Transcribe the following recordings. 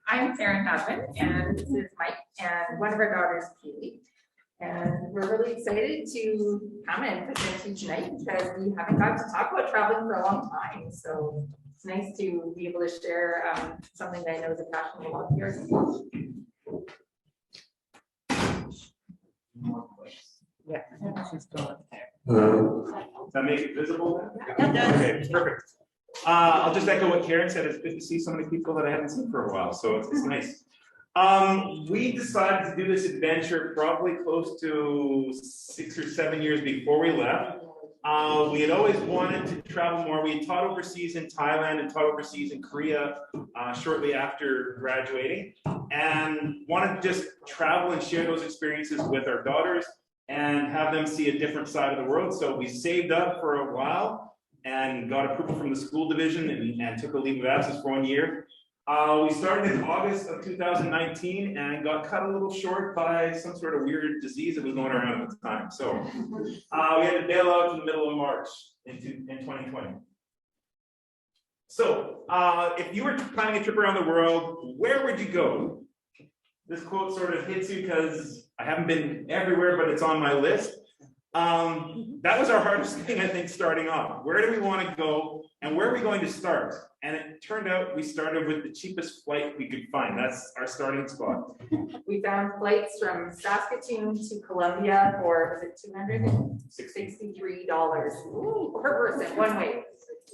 I'm Karen Hadwen, and this is Mike, and one of our daughters, Kaylee. And we're really excited to come and present to you tonight because we haven't got to talk about traveling for a long time. So it's nice to be able to share something that I know is a passion of a lot of yours. Yeah, she's going there. Does that make it visible? Yeah. Okay, perfect. I'll just echo what Karen said. It's good to see so many people that I haven't seen for a while, so it's nice. We decided to do this adventure probably close to 6 or 7 years before we left. We had always wanted to travel more. We had taught overseas in Thailand and taught overseas in Korea shortly after graduating, and wanted to just travel and share those experiences with our daughters and have them see a different side of the world. So we saved up for a while and got approval from the school division and took a leave of absence for 1 year. We started in August of 2019 and got cut a little short by some sort of weird disease that was going around at the time. So we had to bail out in the middle of March in 2020. So if you were planning a trip around the world, where would you go? This quote sort of hits you because I haven't been everywhere, but it's on my list. That was our hardest thing, I think, starting off. Where do we want to go and where are we going to start? And it turned out we started with the cheapest flight we could find. That's our starting spot. We found flights from Saskatoon to Colombia for, was it $263 per person, one way.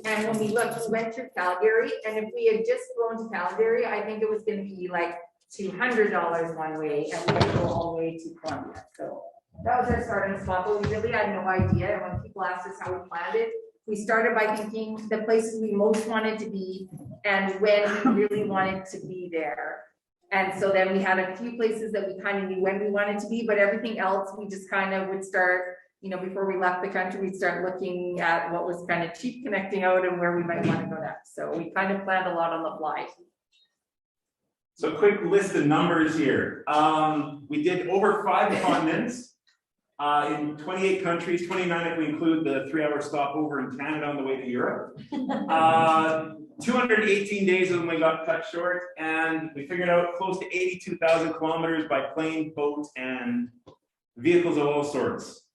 And when we looked, we went through Calgary, and if we had just flown to Calgary, I think it was going to be like $200 one way, and we had to go all the way to Colombia. So that was our starting spot, but we really had no idea. And when people asked us how we planned it, we started by thinking the places we most wanted to be and when we really wanted to be there. And so then we had a few places that we kind of knew when we wanted to be, but everything else we just kind of would start, you know, before we left the country, we'd start looking at what was kind of cheap connecting out and where we might want to go next. So we kind of planned a lot on the fly. So quick list of numbers here. We did over 5 continents. In 28 countries, 29 if we include the 3-hour stopover in Canada on the way to Europe. 218 days when we got cut short, and we figured out close to 82,000 kilometers by plane, boat, and vehicles of all sorts.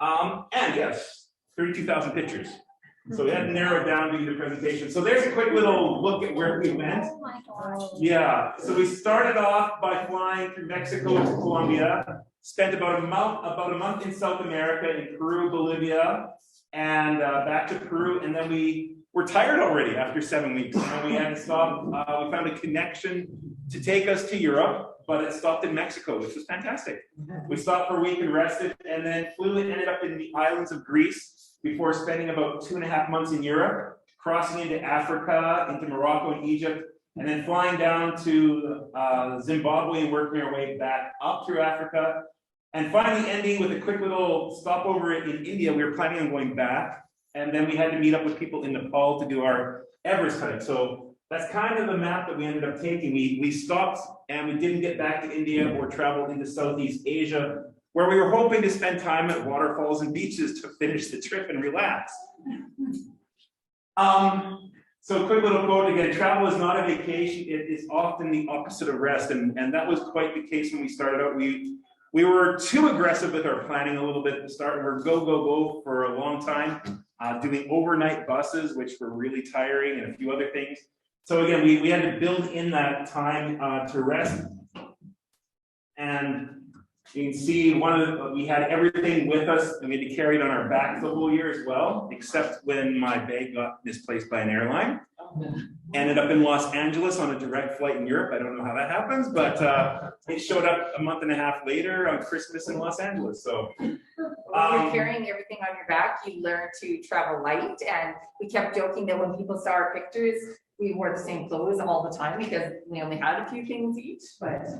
And yes, 32,000 pictures. So we had to narrow it down to the presentation. So there's a quick little look at where we went. Oh my God. Yeah, so we started off by flying through Mexico to Colombia. Spent about a month in South America, in Peru, Bolivia, and back to Peru. And then we were tired already after 7 weeks. And we had to stop. We found a connection to take us to Europe, but it stopped in Mexico, which was fantastic. We stopped for a week and rested, and then flew and ended up in the islands of Greece before spending about 2.5 months in Europe, crossing into Africa, into Morocco and Egypt, and then flying down to Zimbabwe and working our way back up through Africa. And finally ending with a quick little stopover in India. We were planning on going back, and then we had to meet up with people in Nepal to do our Everest hike. So that's kind of the map that we ended up taking. We stopped and we didn't get back to India or travel into Southeast Asia, where we were hoping to spend time at waterfalls and beaches to finish the trip and relax. So a quick little quote again, travel is not a vacation, it is often the opposite of rest. And that was quite the case when we started out. We were too aggressive with our planning a little bit at the start. We were go for a long time, doing overnight buses, which were really tiring, and a few other things. So again, we had to build in that time to rest. And you can see we had everything with us, and we had to carry it on our back the whole year as well, except when my bag got misplaced by an airline. Ended up in Los Angeles on a direct flight in Europe. I don't know how that happens, but it showed up a month and a half later on Christmas in Los Angeles. So when you're carrying everything on your back, you learn to travel light. And we kept joking that when people saw our pictures, we wore the same clothes all the time because we only had a few things each. But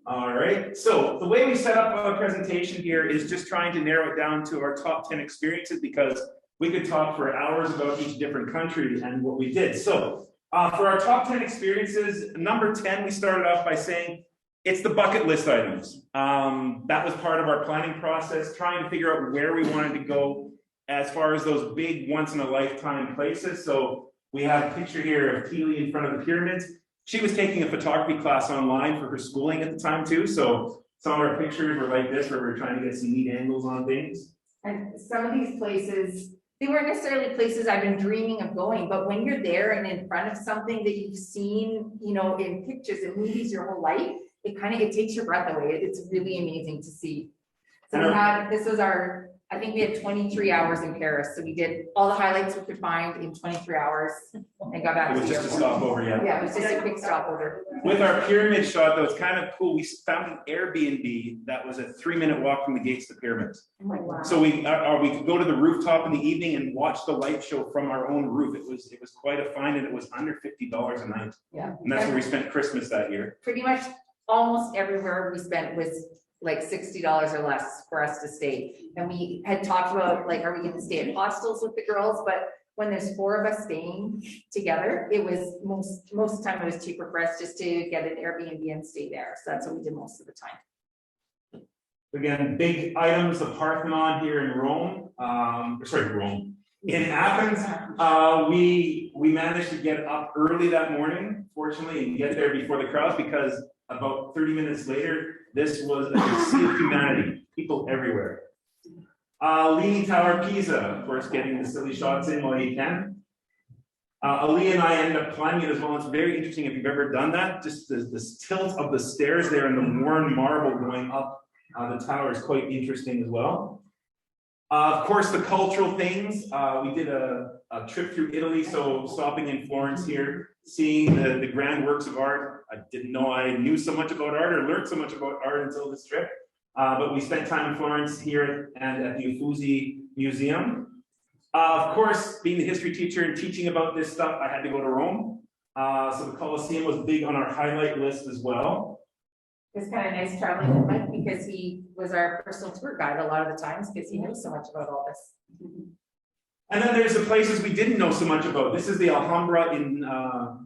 all right. So the way we set up our presentation here is just trying to narrow it down to our top 10 experiences, because we could talk for hours about each different country and what we did. So for our top 10 experiences, number 10, we started off by saying it's the bucket list items. That was part of our planning process, trying to figure out where we wanted to go as far as those big once in a lifetime places. So We have a picture here of Keely in front of the pyramids. She was taking a photography class online for her schooling at the time too. So some of our pictures were like this, where we're trying to get some neat angles on things. And some of these places, they weren't necessarily places I've been dreaming of going, but when you're there and in front of something that you've seen, you know, in pictures and movies your whole life, it takes your breath away. It's really amazing to see. So this was I think we had 23 hours in Paris. So we did all the highlights we could find in 23 hours and got back It to was the just a airport. stopover, yeah. Yeah, it was just a quick stopover. With our pyramid shot, though, it's kind of cool. We found an Airbnb that was a 3-minute walk from the gates to the pyramids. Oh my wow. So we could go to the rooftop in the evening and watch the light show from our own roof. It was quite a find, and it was under $50 a night. Yeah. And that's where we spent Christmas that year. Pretty much almost everywhere we spent was like $60 or less for us to stay. And we had talked about, like, are we going to stay at hostels with the girls? But when there's 4 of us staying together, it was most of the time it was cheaper for us just to get an Airbnb and stay there. So that's what we did most of the time. Again, big items, the Parthenon here in Rome. In Athens, we managed to get up early that morning, fortunately, and get there before the crowds, because about 30 minutes later, this was a sea of humanity, people everywhere. Leaning Tower, Pisa, of course, getting the silly shots in while you can. Ali and I ended up climbing it as well. It's very interesting if you've ever done that. Just the tilt of the stairs there and the worn marble going up the tower is quite interesting as well. Of course, the cultural things. We did a trip through Italy, so stopping in Florence here, seeing the grand works of art. I didn't know I knew so much about art or learned so much about art until this trip. But we spent time in Florence here and at the Uffizi Museum. Of course, being the history teacher and teaching about this stuff, I had to go to Rome. So the Colosseum was big on our highlight list as well. It's kind of nice traveling with Mike because he was our personal tour guide a lot of the times because he knows so much about all this. And then there's the places we didn't know so much about. This is the Alhambra in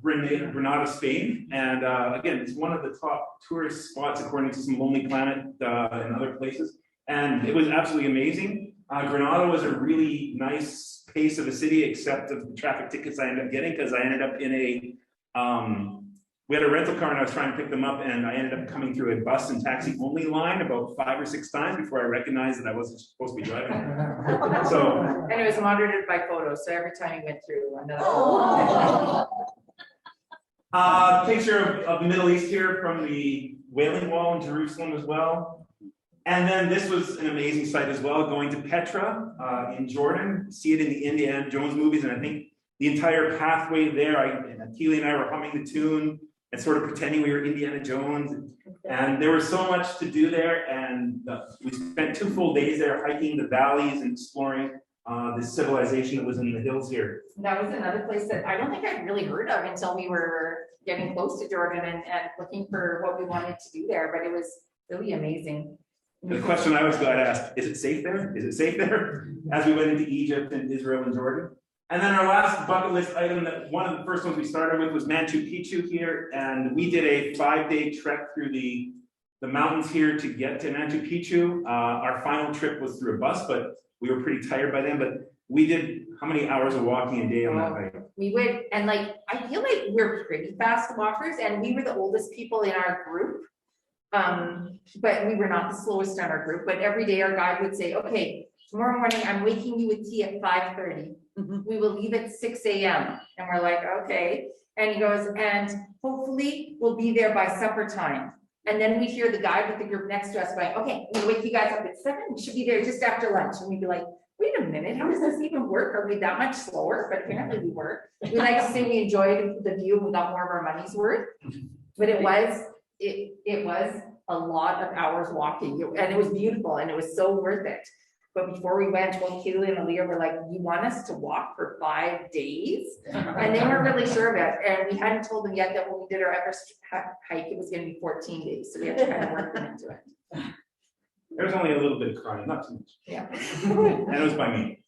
Granada, Spain. And again, it's one of the top tourist spots according to some Lonely Planet and other places. And it was absolutely amazing. Granada was a really nice pace of a city, except of the traffic tickets I ended up getting, because I ended up in we had a rental car and I was trying to pick them up, and I ended up coming through a bus and taxi only line about 5 or 6 times before I recognized that I wasn't supposed to be driving. So, and it was monitored by photos, so every time you went through another. Picture of the Middle East here from the Wailing Wall in Jerusalem as well. And then this was an amazing sight as well, going to Petra in Jordan, see it in the Indiana Jones movies, and I think the entire pathway there, Keely and I were humming the tune and sort of pretending we were Indiana Jones. And there was so much to do there, and we spent 2 full days there hiking the valleys and exploring this civilization that was in the hills here. That was another place that I don't think I'd really heard of until we were getting close to Jordan and looking for what we wanted to do there, but it was really amazing. The question I always got asked, is it safe there? Is it safe there? As we went into Egypt and Israel and Jordan. And then our last bucket list item, that one of the first ones we started with, was Machu Picchu here. And we did a 5-day trek through the mountains here to get to Machu Picchu. Our final trip was through a bus, but we were pretty tired by then. But we did how many hours of walking a day on that hike? We would, and like, I feel like we're pretty fast walkers, and we were the oldest people in our group. But we were not the slowest in our group. But every day our guide would say, okay, tomorrow morning I'm waking you with tea at 5:30. We will leave at 6 a.m. And we're like, okay. And he goes, and hopefully we'll be there by supper time. And then we hear the guide with the group next to us going, okay, we'll wake you guys up at 7. We should be there just after lunch. And we'd be like, wait a minute, how does this even work? Are we that much slower? But apparently we were. We like to say we enjoyed the view and we got more of our money's worth. But it was a lot of hours walking, and it was beautiful and it was so worth it. But before we went, both Keely and Aaliyah were like, you want us to walk for 5 days? And they weren't really sure of it. And we hadn't told them yet that when we did our Everest hike, it was going to be 14 days. So we had to kind of work them into it. There was only a little bit of crying, not too much. Yeah. And it was by me.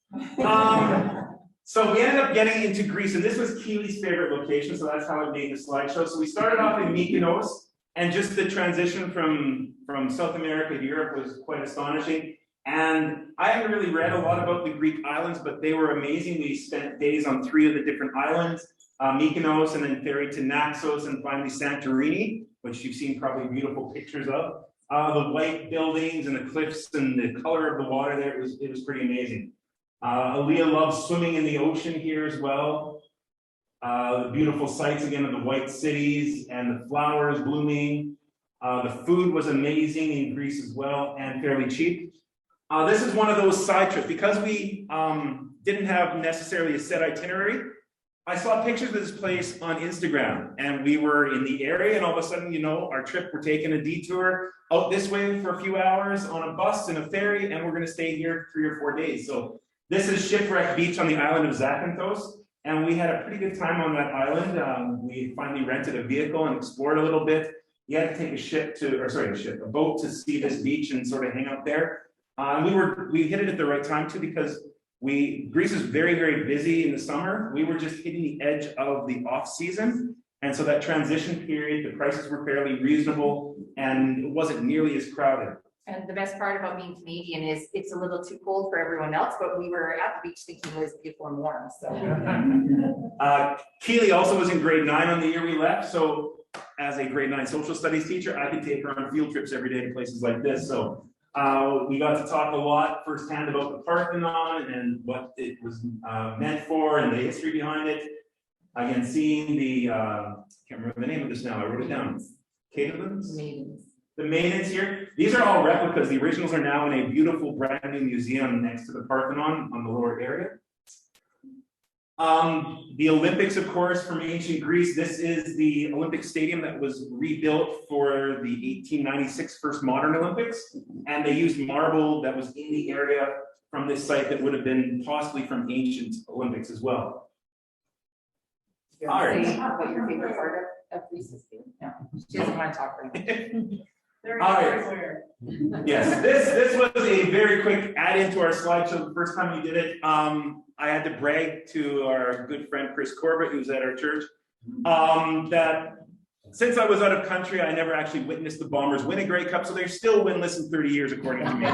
So we ended up getting into Greece, and this was Keely's favorite location, so that's how I made the slideshow. So we started off in Mykonos, and just the transition from South America to Europe was quite astonishing. And I haven't really read a lot about the Greek islands, but they were amazing. We spent days on 3 of the different islands, Mykonos, and then ferried to Naxos, and finally Santorini, which you've seen probably beautiful pictures of. The white buildings and the cliffs and the color of the water there, it was pretty amazing. Aaliyah loves swimming in the ocean here as well. The beautiful sights again of the white cities and the flowers blooming. The food was amazing in Greece as well and fairly cheap. This is one of those side trips. Because we didn't have necessarily a set itinerary, I saw pictures of this place on Instagram, and we were in the area, and all of a sudden, you know, our trip, we're taking a detour out this way for a few hours on a bus and a ferry, and we're going to stay here 3 or 4 days. So this is Shipwreck Beach on the island of Zakynthos, and we had a pretty good time on that island. We finally rented a vehicle and explored a little bit. You had to take a boat to see this beach and sort of hang out there. We hit it at the right time too, because Greece is very, very busy in the summer. We were just hitting the edge of the off season. And so that transition period, the prices were fairly reasonable and it wasn't nearly as crowded. And the best part about being Canadian is it's a little too cold for everyone else, but we were at the beach thinking it was beautiful and warm, so. Keely also was in grade 9 on the year we left. So as a grade 9 social studies teacher, I could take her on field trips every day to places like this. So we got to talk a lot firsthand about the Parthenon and what it was meant for and the history behind it. Again, seeing the, can't remember the name of this now, I wrote it down. Caedmons? Maidens. The maidens here. These are all replicas. The originals are now in a beautiful brand new museum next to the Parthenon on the lower area. The Olympics, of course, from ancient Greece. This is the Olympic Stadium that was rebuilt for the 1896 first modern Olympics. And they used marble that was in the area from this site that would have been possibly from ancient Olympics as well. All right. What your favorite part of Greece is? No, she doesn't want to talk right now. All right. Yes, this was a very quick add into our slideshow. The first time we did it, I had to brag to our good friend Chris Corbett, who's at our church, that since I was out of country, I never actually witnessed the Bombers win a Grey Cup, so they're still winless in 30 years, according to me.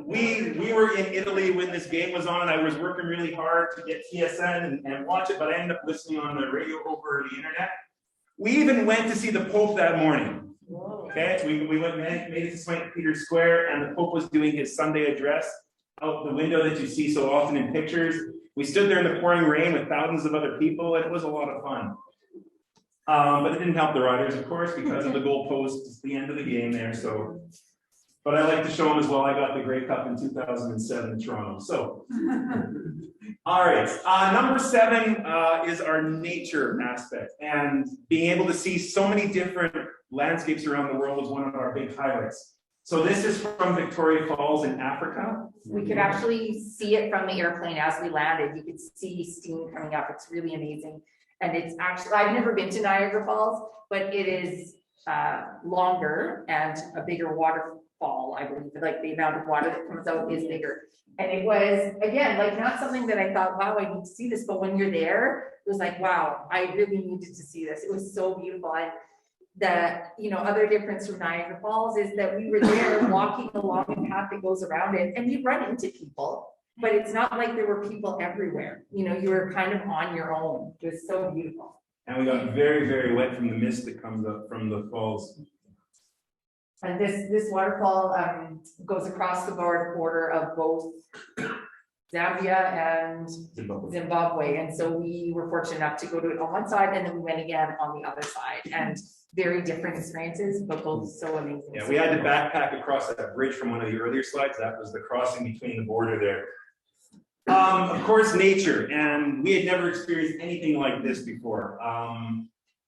We were in Italy when this game was on, and I was working really hard to get TSN and watch it, but I ended up listening on the radio over the internet. We even went to see the Pope that morning. Okay, so we made it to St. Peter's Square, and the Pope was doing his Sunday address out the window that you see so often in pictures. We stood there in the pouring rain with thousands of other people, and it was a lot of fun. But it didn't help the riders, of course, because of the goalpost at the end of the game there. So, but I like to show them as well. I got the Grey Cup in 2007 in Toronto. So, all right. Number 7 is our nature aspect, and being able to see so many different landscapes around the world is one of our big highlights. So this is from Victoria Falls in Africa. We could actually see it from the airplane as we landed. You could see steam coming up. It's really amazing. And it's actually, I've never been to Niagara Falls, but it is longer and a bigger waterfall, I believe. Like the amount of water that comes out is bigger. And it was, again, like not something that I thought, wow, I need to see this. But when you're there, it was like, wow, I really needed to see this. It was so beautiful. And the other difference from Niagara Falls is that we were there walking along the path that goes around it, and you run into people, but it's not like there were people everywhere. You were kind of on your own. It was so beautiful. And we got very, very wet from the mist that comes up from the falls. And this waterfall goes across the border of both Zambia and Zimbabwe. And so we were fortunate enough to go to it on one side, and then we went again on the other side. And very different experiences, but both so amazing. Yeah, we had to backpack across that bridge from one of the earlier slides. That was the crossing between the border there. Of course, nature, and we had never experienced anything like this before.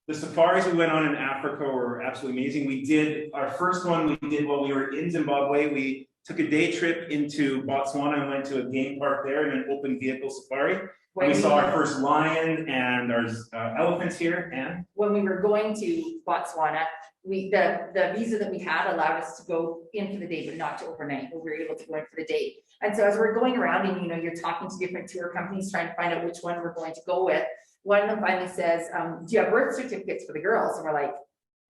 The safaris we went on in Africa were absolutely amazing. We did our first one while we were in Zimbabwe. We took a day trip into Botswana and went to a game park there in an open vehicle safari. And we saw our first lion and our elephants here. And when we were going to Botswana, the visa that we had allowed us to go in for the day, but not to overnight. We were able to go in for the day. And so as we're going around and you're talking to different tour companies trying to find out which one we're going to go with, one of them finally says, do you have birth certificates for the girls? And we're like,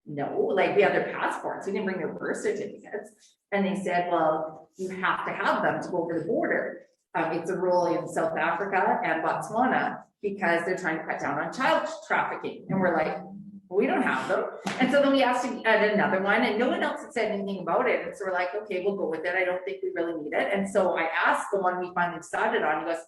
no, like we had their passports, we didn't bring their birth certificates. And they said, well, you have to have them to go over the border. It's a rule in South Africa and Botswana because they're trying to cut down on child trafficking. And we're like, well, we don't have them. And so then we asked to add another one and no one else had said anything about it. And so we're like, okay, we'll go with it. I don't think we really need it. And so I asked the one we finally decided on, he goes,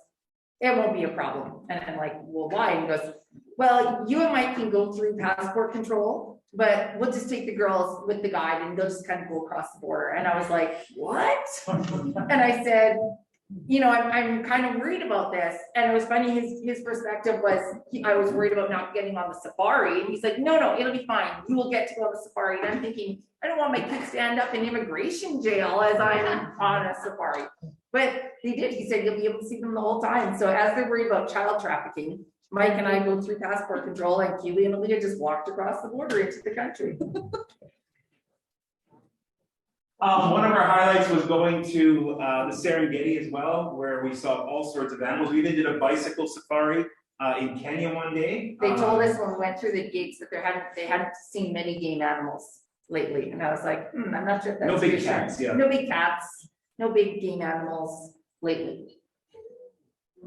it won't be a problem. And I'm like, well, why? And he goes, well, you and Mike can go through passport control, but we'll just take the girls with the guide and they'll just kind of go across the border. And I was like, what? And I said, you know, I'm kind of worried about this. And it was funny, his perspective was, I was worried about not getting on the safari. And he's like, no, it'll be fine. You will get to go on the safari. And I'm thinking, I don't want my kids to end up in immigration jail as I'm on a safari. But they did. He said, you'll be able to see them the whole time. So as they're worried about child trafficking, Mike and I go through passport control and Keely and Aaliyah just walked across the border into the country. One of our highlights was going to the Serengeti as well, where we saw all sorts of animals. We even did a bicycle safari in Kenya one day. They told us when we went through the gates that they hadn't seen many game animals lately. And I was like, I'm not sure if that's no big cats, yeah. No big cats, no big game animals lately.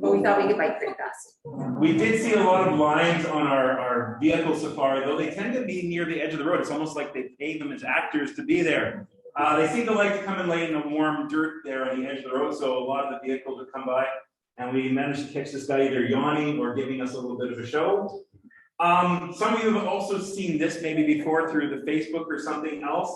But we thought we could bike pretty fast. We did see a lot of lions on our vehicle safari, though they tend to be near the edge of the road. It's almost like they paid them as actors to be there. They seem to like to come and lay in the warm dirt there on the edge of the road, so a lot of the vehicles would come by, and we managed to catch this guy either yawning or giving us a little bit of a show. Some of you have also seen this maybe before through the Facebook or something else.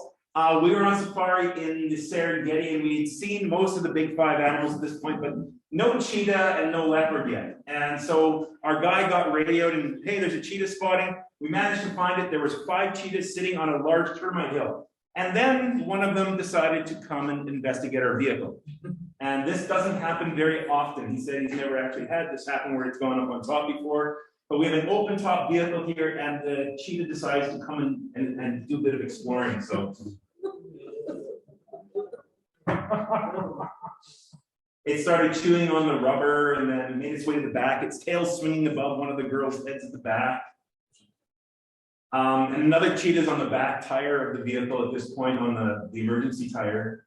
We were on safari in the Serengeti, and we'd seen most of the big 5 animals at this point, but no cheetah and no leopard yet. And so our guy got radioed and, hey, there's a cheetah spotting. We managed to find it. There was 5 cheetahs sitting on a large termite hill. And then one of them decided to come and investigate our vehicle. And this doesn't happen very often. He said he's never actually had this happen where it's gone up on top before. But we have an open top vehicle here, and the cheetah decides to come and do a bit of exploring. So it started chewing on the rubber and then made its way to the back. Its tail swinging above one of the girls' heads at the back. And another cheetah's on the back tire of the vehicle at this point on the emergency tire.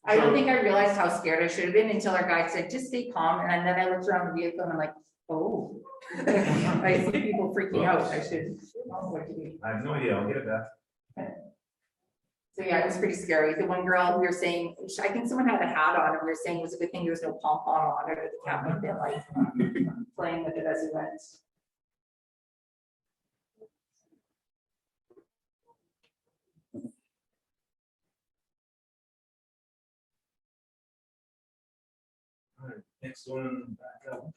I don't think I realized how scared I should have been until our guide said, just stay calm. And then I looked around the vehicle and I'm like, oh, I see people freaking out. I should know what to do. I have no idea. I'll get it back. So yeah, it was pretty scary. The one girl, we were saying, I think someone had a hat on and we were saying it was a good thing there was no pom-pom on it, or the cat would have been like playing with it as he went. Next one, back up.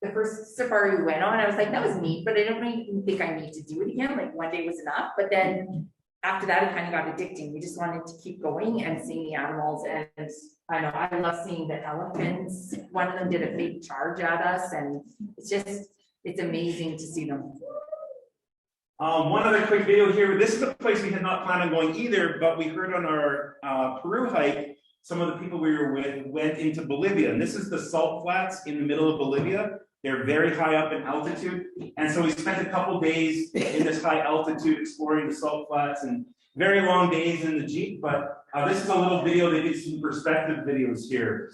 The first safari we went on, I was like, that was neat, but I don't even think I need to do it again. Like one day was enough. But then after that, it kind of got addicting. We just wanted to keep going and seeing the animals. And I know I love seeing the elephants. One of them did a big charge at us, and it's amazing to see them. One other quick video here. This is a place we had not planned on going either, but we heard on our Peru hike, some of the people we were with went into Bolivia. And this is the salt flats in the middle of Bolivia. They're very high up in altitude. And so we spent a couple days in this high altitude exploring the salt flats, and very long days in the Jeep. But this is a little video. They did some perspective videos here.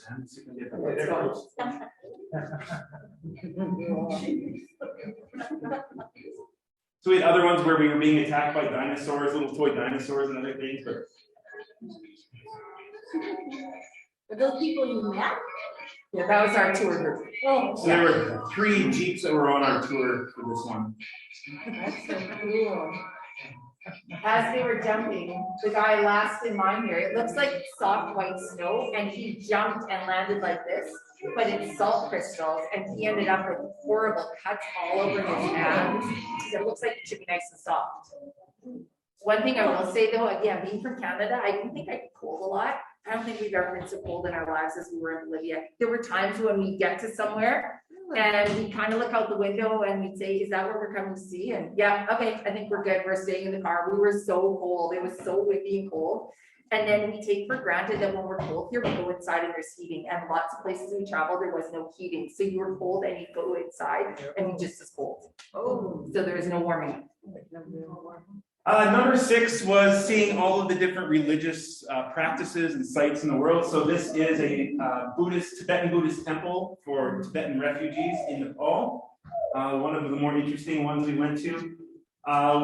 So we had other ones where we were being attacked by dinosaurs, little toy dinosaurs and other things. But Are those people you met? Yeah, that was our tour group. Oh, so there were 3 Jeeps that were on our tour for this one. that's so cool. As they were jumping, the guy last in line here, it looks like soft white snow, and he jumped and landed like this, but it's salt crystals, and he ended up with horrible cuts all over his hands. It looks like it should be nice and soft. One thing I will say though, again, being from Canada, I didn't think I get cold a lot. I don't think we've ever been so cold in our lives as we were in Bolivia. There were times when we get to somewhere and we kind of look out the window and we'd say, is that what we're coming to see? And yeah, okay, I think we're good. We're staying in the car. We were so cold. It was so windy and cold. And then we take for granted that when we're cold here, we go inside and there's heating. And lots of places we traveled, there was no heating. So you were cold and you go inside and you're just as cold. Oh. So there is no warming. Number 6 was seeing all of the different religious practices and sites in the world. So this is a Tibetan Buddhist temple for Tibetan refugees in Nepal. One of the more interesting ones we went to.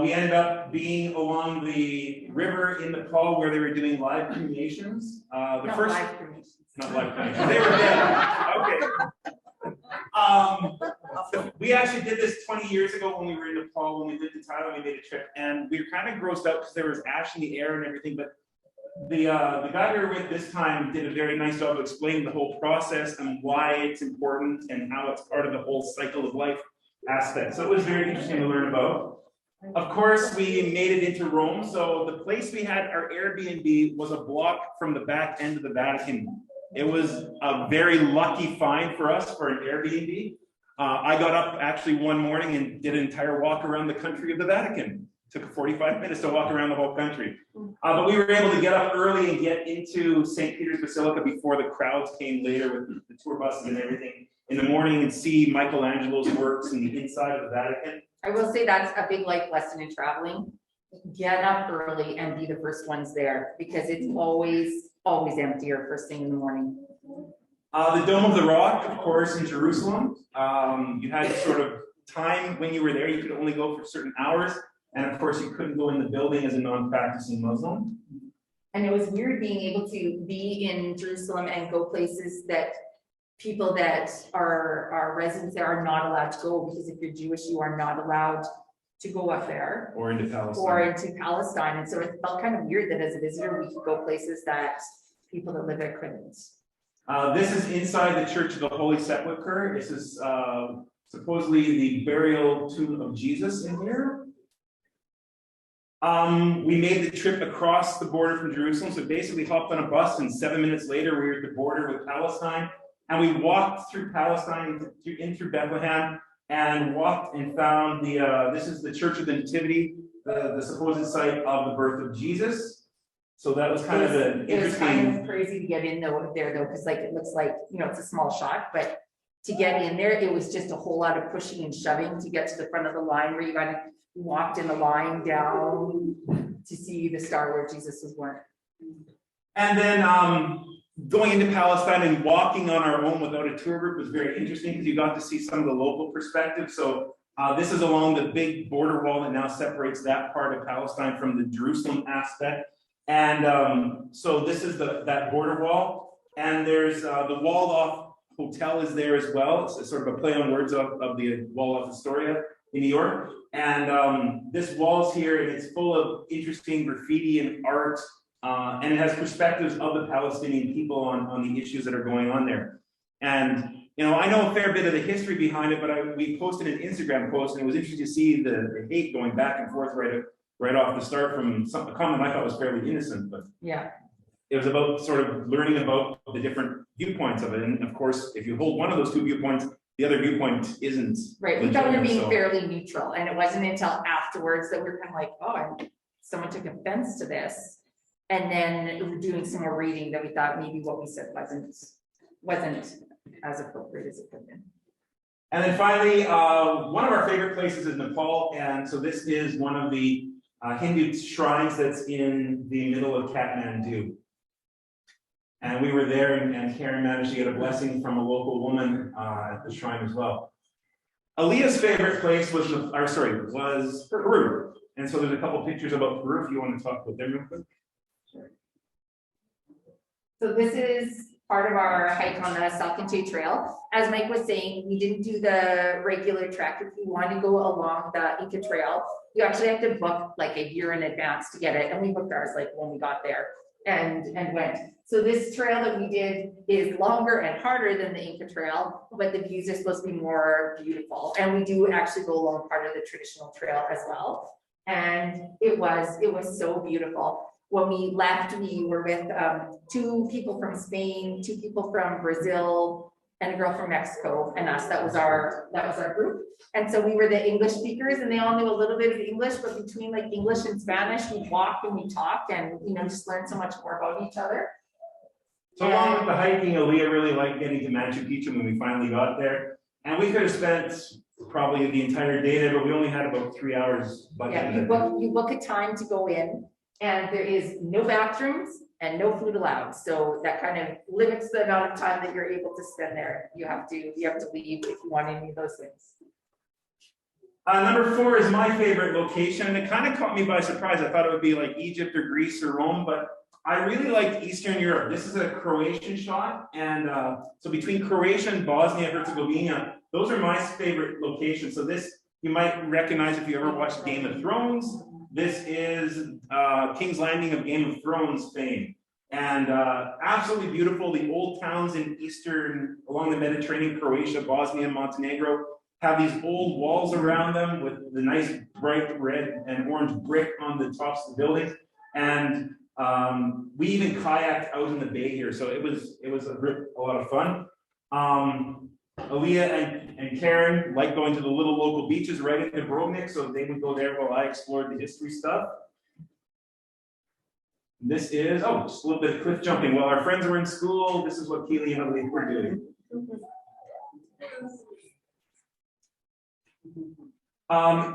We ended up being along the river in Nepal where they were doing live cremations. Not live cremations. They were dead. Okay. We actually did this 20 years ago when we were in Nepal. When we lived in Thailand, we made a trip, and we were kind of grossed out because there was ash in the air and everything. But the guy we were with this time did a very nice job of explaining the whole process and why it's important and how it's part of the whole cycle of life aspect. So it was very interesting to learn about. Of course, we made it into Rome. So the place we had our Airbnb was a block from the back end of the Vatican. It was a very lucky find for us for an Airbnb. I got up actually one morning and did an entire walk around the country of the Vatican. Took 45 minutes to walk around the whole country. But we were able to get up early and get into St. Peter's Basilica before the crowds came later with the tour buses and everything in the morning and see Michelangelo's works in the inside of the Vatican. I will say that's a big life lesson in traveling. Get up early and be the first ones there because it's always emptier first thing in the morning. The Dome of the Rock, of course, in Jerusalem. You had sort of time when you were there. You could only go for certain hours. And of course, you couldn't go in the building as a non-practicing Muslim. And it was weird being able to be in Jerusalem and go places that people that are residents there are not allowed to go, because if you're Jewish, you are not allowed to go up there. Or into Palestine. And so it felt kind of weird that as a visitor, we could go places that people that live there couldn't. This is inside the Church of the Holy Sepulchre. This is supposedly the burial tomb of Jesus in here. We made the trip across the border from Jerusalem. So basically hopped on a bus and 7 minutes later, we were at the border with Palestine. And we walked through Palestine, in through Bethlehem, and walked and found this is the Church of the Nativity, the supposed site of the birth of Jesus. So that was kind of an interesting. It was kind of crazy to get in there though, because like it looks like, it's a small shot, but to get in there, it was just a whole lot of pushing and shoving to get to the front of the line where you got to walked in the line down to see the star where Jesus was born. And then going into Palestine and walking on our own without a tour group was very interesting because you got to see some of the local perspective. So this is along the big border wall that now separates that part of Palestine from the Jerusalem aspect. And so this is that border wall. And there's the walled-off hotel is there as well. It's sort of a play on words of the Waldorf Astoria in New York. And this wall's here, and it's full of interesting graffiti and art. And it has perspectives of the Palestinian people on the issues that are going on there. And, I know a fair bit of the history behind it, but we posted an Instagram post, and it was interesting to see the hate going back and forth right off the start from a comment I thought was fairly innocent, but yeah, it was about sort of learning about the different viewpoints of it. And of course, if you hold one of those two viewpoints, the other viewpoint isn't. Right, we thought we were being fairly neutral, and it wasn't until afterwards that we were kind of like, oh, someone took offense to this. And then doing some more reading that we thought maybe what we said wasn't as appropriate as it could have been. And then finally, one of our favorite places is Nepal. And so this is one of the Hindu shrines that's in the middle of Kathmandu. And we were there, and Karen managed to get a blessing from a local woman at the shrine as well. Aaliyah's favorite place was Peru. And so there's a couple pictures about Peru if you want to talk about them real quick. Sure. So this is part of our hike on the Salcantay Trail. As Mike was saying, we didn't do the regular trek. If you want to go along the Inca Trail, you actually have to book like a year in advance to get it. And we booked ours like when we got there and went. So this trail that we did is longer and harder than the Inca Trail, but the views are supposed to be more beautiful. And we do actually go along part of the traditional trail as well. And it was so beautiful. When we left, we were with 2 people from Spain, 2 people from Brazil, and a girl from Mexico, and us. That was our group. And so we were the English speakers, and they all knew a little bit of English, but between like English and Spanish, we walked and we talked, and just learned so much more about each other. So along with the hiking, Aaliyah really liked getting to Machu Picchu when we finally got there. And we could have spent probably the entire day there, but we only had about 3 hours Yeah, budgeted. you book a time to go in, and there is no bathrooms and no food allowed, so that kind of limits the amount of time that you're able to spend there. You have to leave if you want any of those things. Number 4 is my favorite location. It kind of caught me by surprise. I thought it would be like Egypt or Greece or Rome, but I really liked Eastern Europe. This is a Croatian shot, and so between Croatia and Bosnia Herzegovina, those are my favorite locations. So this you might recognize if you ever watched Game of Thrones. This is King's Landing of Game of Thrones fame, and absolutely beautiful. The old towns in eastern along the Mediterranean, Croatia, Bosnia, Montenegro, have these old walls around them with the nice bright red and orange brick on the tops of the buildings. And we even kayaked out in the bay here, so it was a lot of fun. Aaliyah and Karen like going to the little local beaches right in Dubrovnik, so they would go there while I explored the history stuff. This is, just a little bit of cliff jumping. While our friends were in school, this is what Keely and Aaliyah were doing.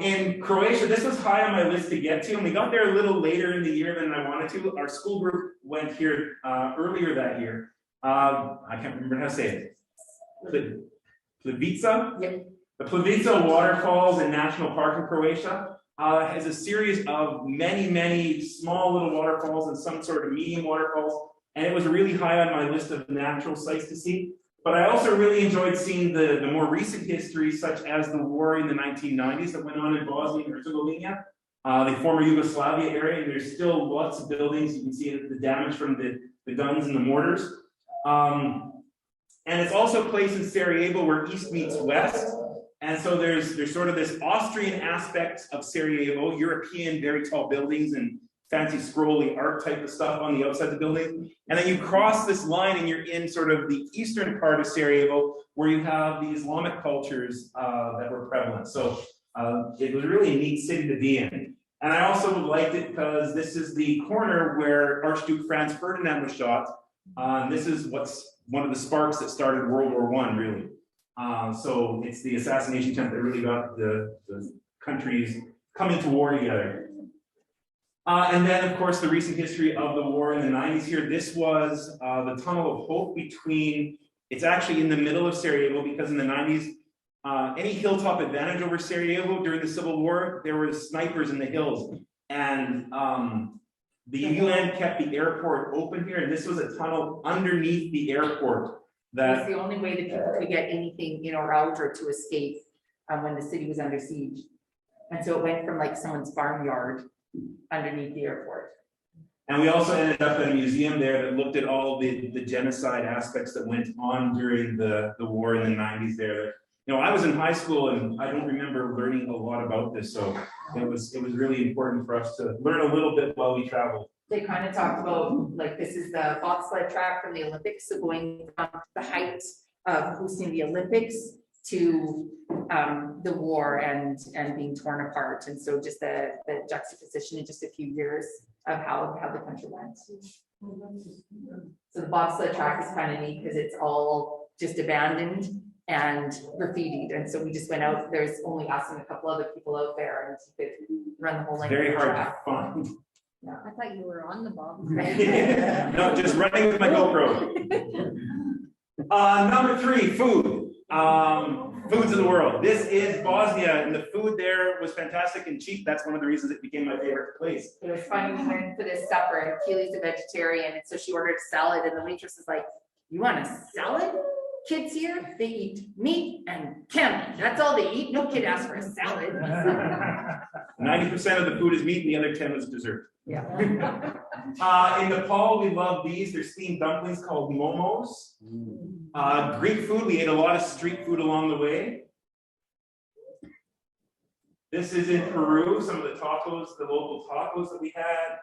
In Croatia, this was high on my list to get to, and we got there a little later in the year than I wanted to. Our school group went here earlier that year. I can't remember how to say it. Plivica? Yep. The Plivica Waterfalls and National Park in Croatia has a series of many small little waterfalls and some sort of medium waterfalls, and it was really high on my list of natural sites to see. But I also really enjoyed seeing the more recent history, such as the war in the 1990s that went on in Bosnia and Herzegovina, the former Yugoslavia area, and there's still lots of buildings. You can see the damage from the guns and the mortars. And it's also a place in Sarajevo where east meets west. And so there's sort of this Austrian aspect of Sarajevo, European, very tall buildings and fancy scrolly art type of stuff on the outside of the building. And then you cross this line and you're in sort of the eastern part of Sarajevo where you have the Islamic cultures that were prevalent. So it was really a neat city to be in. And I also liked it because this is the corner where Archduke Franz Ferdinand was shot. This is what's one of the sparks that started World War I, really. So it's the assassination attempt that really got the countries coming to war together. And then, of course, the recent history of the war in the 90s here. This was the Tunnel of Hope between, it's actually in the middle of Sarajevo because in the 90s, any hilltop advantage over Sarajevo during the Civil War, there were snipers in the hills. And the UN kept the airport open here, and this was a tunnel underneath the airport. That's the only way that people could get anything in or out or to escape when the city was under siege. And so it went from like someone's farmyard underneath the airport. And we also ended up at a museum there that looked at all the genocide aspects that went on during the war in the 90s there. You know, I was in high school and I don't remember learning a lot about this, so it was really important for us to learn a little bit while we traveled. They kind of talked about, like, this is the bobsled track from the Olympics, so going from the height of hosting the Olympics to the war and being torn apart, and so just the juxtaposition in just a few years of how the country went. So the bobsled track is kind of neat because it's all just abandoned and graffitied, and so we just went out. There's only us and a couple other people out there, and you could run the whole length. Very of the hard track. to find. Yeah, I thought you were on the bob. No, just running with my GoPro. Number 3, food. Foods of the world. This is Bosnia, and the food there was fantastic and cheap. That's one of the reasons it became my favorite place. It was funny, we went for this supper, and Keely's a vegetarian, and so she ordered salad, and the waitress is like, "You want a salad? Kids here, they eat meat and candy. That's all they eat. No kid asks for a salad." 90% of the food is meat, and the other 10 is dessert. Yeah. In Nepal, we love these. They're steamed dumplings called momos. Greek food, we ate a lot of street food along the way. This is in Peru, some of the tacos, the local tacos that we had.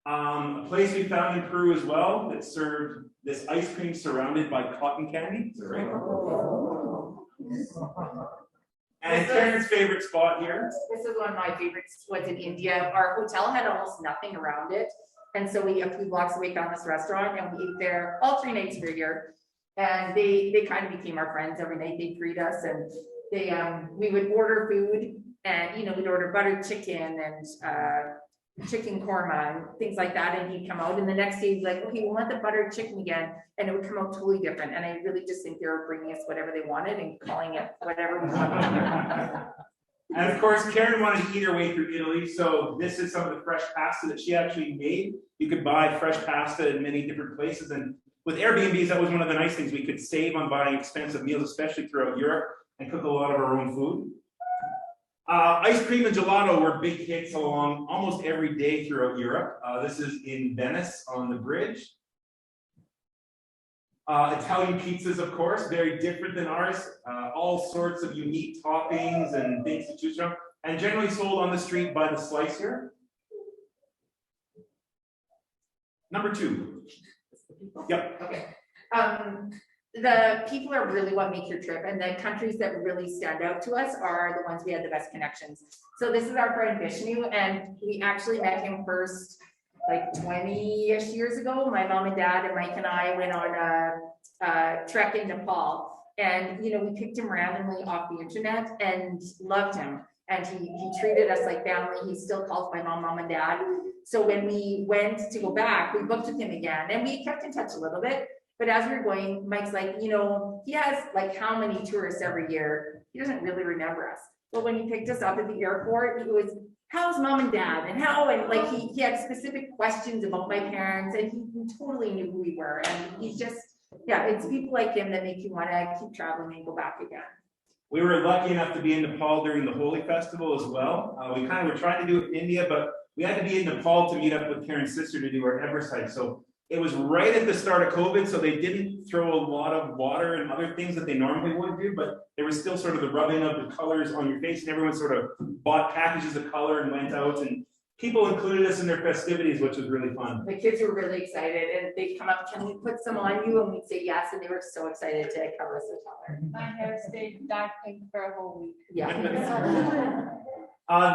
A place we found in Peru as well that served this ice cream surrounded by cotton candy. Is that right? And Karen's favorite spot here. This is one of my favorites, was in India. Our hotel had almost nothing around it. And so we, a few blocks away, found this restaurant, and we ate there all 3 nights we were here. And they kind of became our friends. Every night they'd greet us, and we would order food and, we'd order buttered chicken and, chicken korma and things like that, and he'd come out, and the next day he'd be like, okay, we want the buttered chicken again, and it would come out totally different, and I really just think they were bringing us whatever they wanted and calling it whatever we wanted. And of course, Karen wanted to eat her way through Italy, so this is some of the fresh pasta that she actually made. You could buy fresh pasta in many different places, and with Airbnbs, that was one of the nice things. We could save on buying expensive meals, especially throughout Europe, and cook a lot of our own food. Ice cream and gelato were big hits along almost every day throughout Europe. This is in Venice on the bridge. Italian pizzas, of course, very different than ours. All sorts of unique toppings and things to choose from, and generally sold on the street by the slice here. Number 2. Yep. Okay. The people are really what make your trip, and the countries that really stand out to us are the ones we had the best connections. So this is our friend Vishnu, and we actually met him first like 20-ish years ago. My mom and dad and Mike and I went on a trek in Nepal, and we picked him randomly off the internet and loved him. And he treated us like family. He still calls my mom and dad. So when we went to go back, we booked with him again, and we kept in touch a little bit. But as we were going, Mike's like, he has like how many tourists every year? He doesn't really remember us. But when he picked us up at the airport, he was, how's mom and dad? And like he had specific questions about my parents, and he totally knew who we were. And he's just, it's people like him that make you want to keep traveling and go back again. We were lucky enough to be in Nepal during the Holi festival as well. We kind of were trying to do it in India, but we had to be in Nepal to meet up with Karen's sister to do our Everest hike. So it was right at the start of COVID, so they didn't throw a lot of water and other things that they normally would do, but there was still sort of the rubbing of the colors on your face, and everyone sort of bought packages of color and went out, and people included us in their festivities, which was really fun. The kids were really excited, and they'd come up, can we put some on you? And we'd say yes, and they were so excited to cover us with color. My hair stayed dark pink for a whole week. Yeah.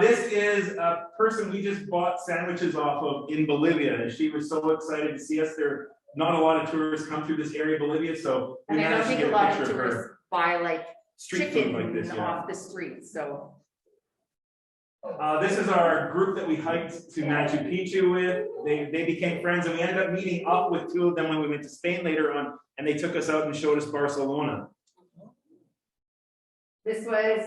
This is a person we just bought sandwiches off of in Bolivia, and she was so excited to see us. There are not a lot of tourists come through this area of Bolivia, so we and I don't managed to think get a lot picture of of her. tourists buy like Street chicken food like this, off the street. So this is our group that we hiked to Machu Picchu with. They became friends, and we ended up meeting up with 2 of them when we went to Spain later on, and they took us out and showed us Barcelona. this was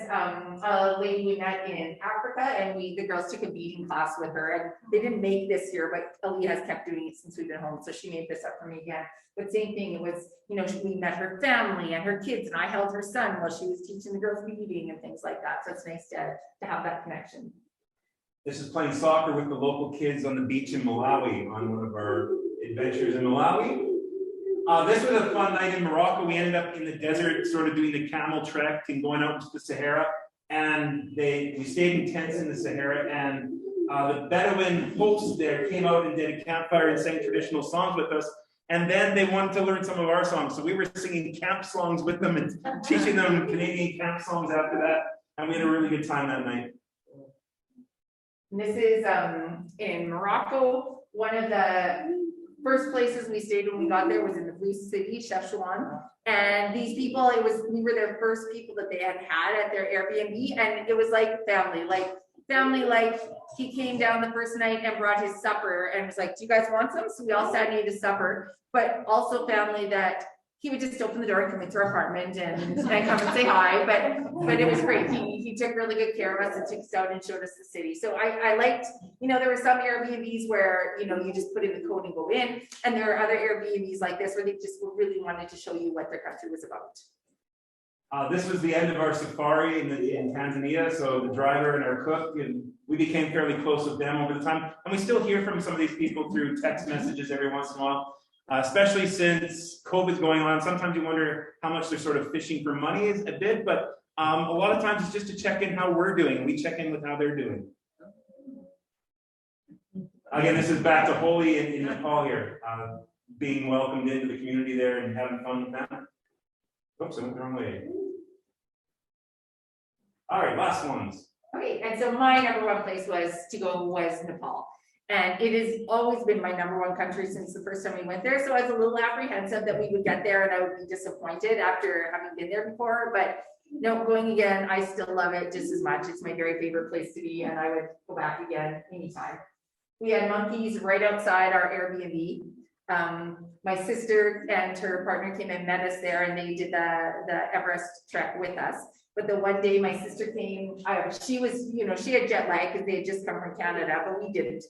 a lady we met in Africa, and the girls took a beading class with her, and they didn't make this year, but Ali has kept doing it since we've been home, so she made this up for me again. But same thing, it was, we met her family and her kids, and I held her son while she was teaching the girls beading and things like that, so it's nice to have that connection. This is playing soccer with the local kids on the beach in Malawi on one of our adventures in Malawi. This was a fun night in Morocco. We ended up in the desert, sort of doing the camel trek and going out into the Sahara. And we stayed in tents in the Sahara, and the Bedouin hosts there came out and did a campfire and sang traditional songs with us. And then they wanted to learn some of our songs. So we were singing camp songs with them and teaching them Canadian camp songs after that. And we had a really good time that night. This is in Morocco. One of the first places we stayed when we got there was in the Blue City, Chefchaouen. And these people, we were their first people that they had at their Airbnb, and it was like family, like he came down the first night and brought his supper and was like, do you guys want some? So we all sat and ate his supper, but also family that he would just open the door and come into our apartment and come and say hi, but it was great. He took really good care of us and took us out and showed us the city. So I liked, there were some Airbnbs where, you just put in the code and go in, and there are other Airbnbs like this where they just really wanted to show you what their country was about. This was the end of our safari in Tanzania, so the driver and our cook, and we became fairly close with them over the time. And we still hear from some of these people through text messages every once in a while, especially since COVID's going on. Sometimes you wonder how much they're sort of fishing for money a bit, but a lot of times it's just to check in how we're doing. We check in with how they're doing. Again, this is back to Holi in Nepal here, being welcomed into the community there and having fun with them. Oops, I went the wrong way. All right, last ones. Okay, and so my number one place was Nepal. And it has always been my number one country since the first time we went there. So I was a little apprehensive that we would get there and I would be disappointed after having been there before. But No, going again, I still love it just as much. It's my very favorite place to be, and I would go back again anytime. We had monkeys right outside our Airbnb. My sister and her partner came and met us there, and they did the Everest trek with us. But the one day my sister came, she was, she had jet lag because they had just come from Canada, but we didn't.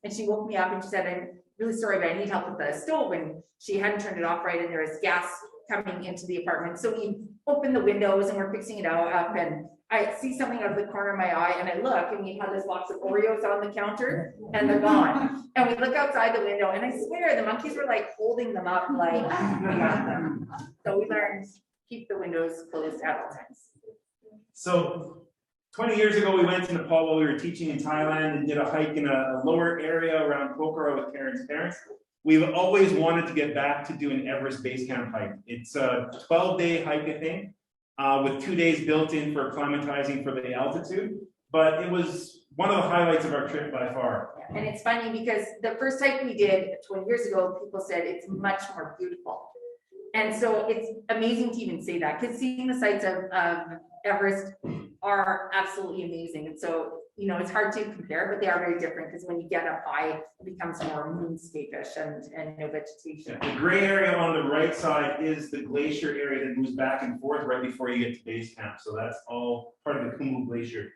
And she woke me up and she said, "I'm really sorry, but I need help with the stove." And she hadn't turned it off right, and there was gas coming into the apartment. So we opened the windows and we're fixing it up, and I see something out of the corner of my eye, and I look, and we had this box of Oreos on the counter, and they're gone. And we look outside the window, and I swear the monkeys were like holding them up, like we got them. So we learned keep the windows closed at all times. So 20 years ago, we went to Nepal while we were teaching in Thailand and did a hike in a lower area around Pokhara with Karen's parents. We've always wanted to get back to doing Everest base camp hike. It's a 12-day hike, I think, with 2 days built in for acclimatizing for the altitude. But it was one of the highlights of our trip by far. Yeah, and it's funny because the first hike we did 20 years ago, people said it's much more beautiful. And so it's amazing to even say that, because seeing the sights of Everest are absolutely amazing. And so, it's hard to compare, but they are very different, because when you get up high, it becomes more moonscapish and no vegetation. Yeah, the gray area on the right side is the glacier area that moves back and forth right before you get to base camp. So that's all part of the Kumu Glacier.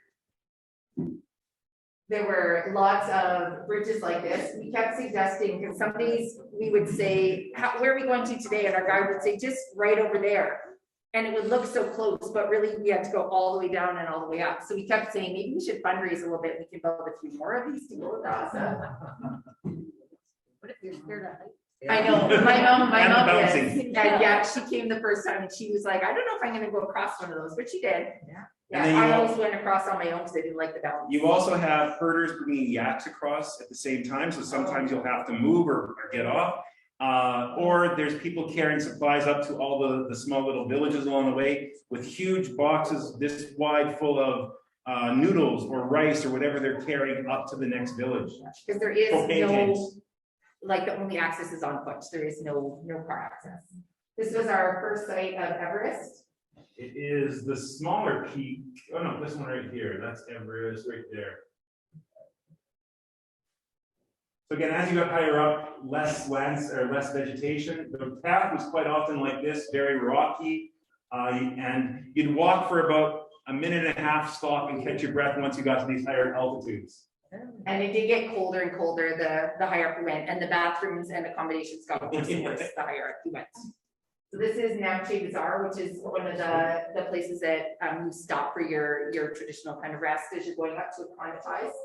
There were lots of bridges like this. We kept suggesting, because some days we would say, "Where are we going to today?" And our guide would say, "Just right over there." And it would look so close, but really we had to go all the way down and all the way up. So we kept saying, maybe we should fundraise a little bit. We can build a few more of these to go across. What if you're scared of heights? I know, my mom is. bouncing. And yeah, she came the first time and she was like, "I don't know if I'm gonna go across one of those," but she did. And then I always went across on my own because I didn't like the balance. You also have herders bringing yaks across at the same time. So sometimes you'll have to move or get off. Or there's people carrying supplies up to all the small little villages along the way with huge boxes this wide full of noodles or rice or whatever they're carrying up to the next village. Because there is Propane no, tanks. like the only access is on foot. There is no car access. This was our first site of Everest. It is the smaller peak. Oh no, this one right here. That's Everest right there. So again, as you got higher up, less vegetation. The path was quite often like this, very rocky, and you'd walk for about a minute and a half, stop and catch your breath once you got to these higher altitudes. And it did get colder and colder the higher up we went, and the bathrooms and accommodations got worse and worse the higher up we went. So this is Namche Bazaar, which is one of the places that you stop for your traditional kind of rest as you're going up to acclimatize.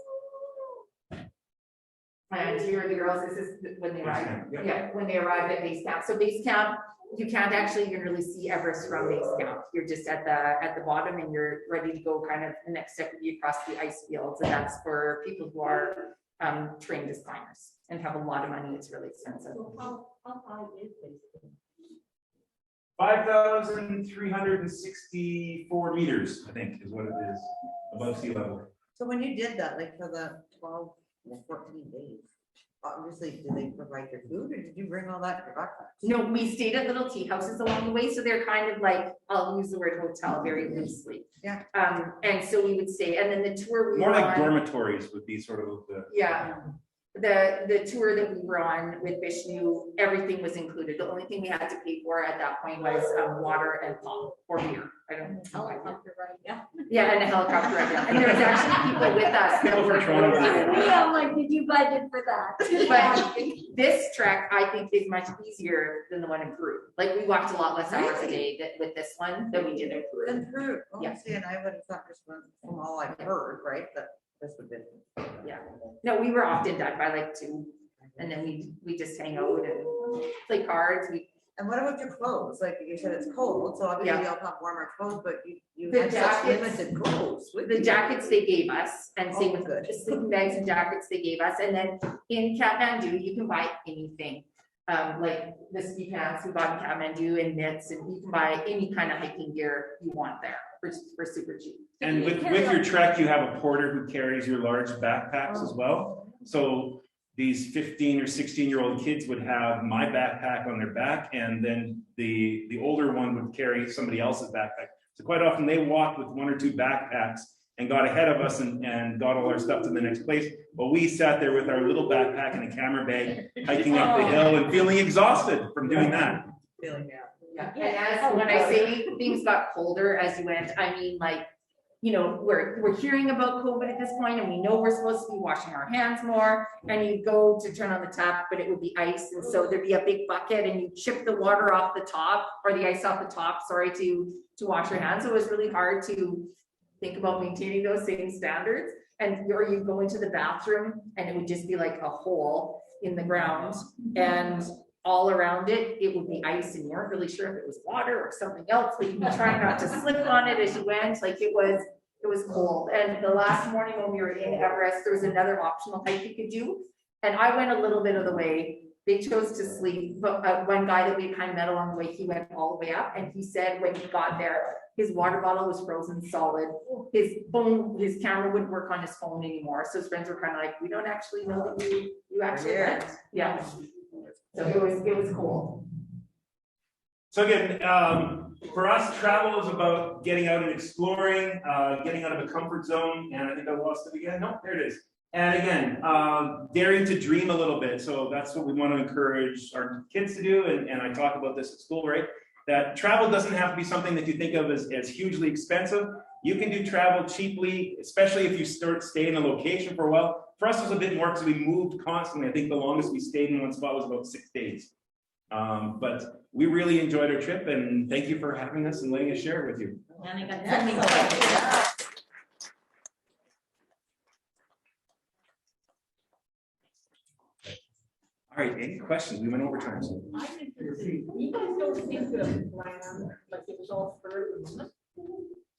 And here are the girls. This is when they arrive. Yep. Yeah, when they arrive at base camp. So base camp, you can't actually even really see Everest from base camp. You're just at the bottom, and you're ready to go. Kind of the next step would be across the ice fields, and that's for people who are trained as climbers and have a lot of money. It's really expensive. How high is base camp? 5,364 meters, I think, is what it is above sea level. So when you did that, like for the 12 or 14 days, obviously, did they provide your food, or did you bring all that in your backpacks? No, we stayed at little tea houses along the way, so they're kind of like, I'll use the word hotel very loosely. Yeah. And so we would stay, and then the tour we More were like on, dormitories would be sort of the. yeah. The tour that we were on with Vishnu, everything was included. The only thing we had to pay for at that point was water and pop or beer. I don't know. Helicopter ride, yeah. Yeah, and a helicopter ride. And there was actually people with us that were. Yeah, I'm like, did you budget for that? But this trek, I think, is much easier than the one in Peru. Like, we walked a lot less hours a day with this one than we did in Peru. In Peru, oh, Yeah. see, and I would have thought just from all I've heard, right, that this would be. Yeah. No, we were often done by like 2, and then we just hang out and play cards. And what about your clothes? Like you said, it's cold, so obviously Yeah. you'll have warmer clothes, but you The had such jackets- limited clothes. with The you. jackets they gave us, and same Oh, with good. the sleeping bags and jackets they gave us, and then in Kathmandu you can buy anything, like the ski pants we bought in Kathmandu and mitts, and you can buy any kind of hiking gear you want there for super cheap. And with your trek, you have a porter who carries your large backpacks as well. So these 15 or 16-year-old kids would have my backpack on their back, and then the older one would carry somebody else's backpack. So quite often they walked with 1 or 2 backpacks and got ahead of us and got all our stuff to the next place. But we sat there with our little backpack and a camera bag, hiking up the hill and feeling exhausted from doing that. Feeling Yeah, and as, when I say things got colder as you went, I mean, like, you know, we're hearing about COVID at this point, and we know we're supposed to be washing our hands more, and you go to turn on the tap, but it would be ice, and so there'd be a big bucket, and you chip the water off the top, or the ice off the top, sorry, to wash your hands. So it was really hard to think about maintaining those same standards. And or you go into the bathroom, and it would just be like a hole in the ground, and all around it, it would be ice, and you weren't really sure if it was water or something else, but you'd be trying not to slip on it as you went. Like it was cold. And the last morning when we were in Everest, there was another optional hike you could do. And I went a little bit of the way. They chose to sleep, but one guy that we kind of met along the way, he went all the way up, and he said when he got there, his water bottle was frozen solid. His phone, his camera wouldn't work on his phone anymore. So his friends were kind of like, we don't actually know that you actually went. Yeah. So it was cool. So again, for us, travel is about getting out and exploring, getting out of a comfort zone. And I think I lost it again. No, there it is. And again, daring to dream a little bit. So that's what we want to encourage our kids to do. And I talk about this at school, right? That travel doesn't have to be something that you think of as hugely expensive. You can do travel cheaply, especially if you stay in a location for a while. For us, it was a bit more because we moved constantly. I think the longest we stayed in one spot was about 6 days. But we really enjoyed our trip, and thank you for having us and letting us share it with you. And I got something to All right, any questions? We went over time. So. I'm interested. You guys don't seem to have planned, like it was all spurred.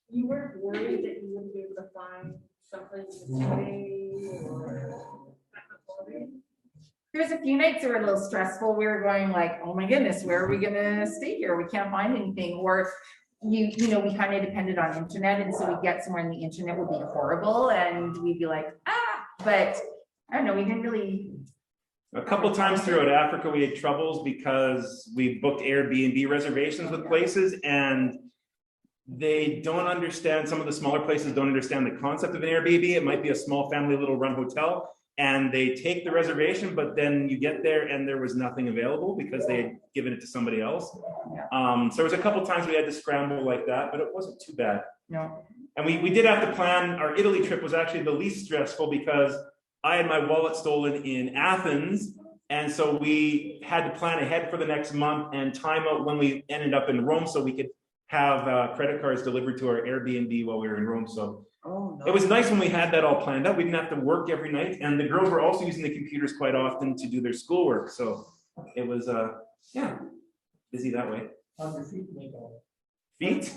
You weren't worried that you wouldn't be able to find someplace to stay or. There's a few nights that were a little stressful. We were going like, oh my goodness, where are we gonna stay here? We can't find anything. Or you know, we kind of depended on internet, and so we'd get somewhere and the internet would be horrible, and we'd be like, but I don't know, we didn't really. A couple times throughout Africa, we had troubles because we booked Airbnb reservations with places, and they don't understand, some of the smaller places don't understand the concept of an Airbnb. It might be a small family little run hotel, and they take the reservation, but then you get there and there was nothing available because they had given it to somebody else. So there was a couple times we had to scramble like that, but it wasn't too bad. No. And we did have to plan. Our Italy trip was actually the least stressful because I had my wallet stolen in Athens, and so we had to plan ahead for the next month and time out when we ended up in Rome so we could have credit cards delivered to our Airbnb while we were in Rome. So it was nice when we had that all planned out. We didn't have to work every night, and the girls were also using the computers quite often to do their schoolwork. So it was, yeah, busy that way. How's your feet make out? Feet?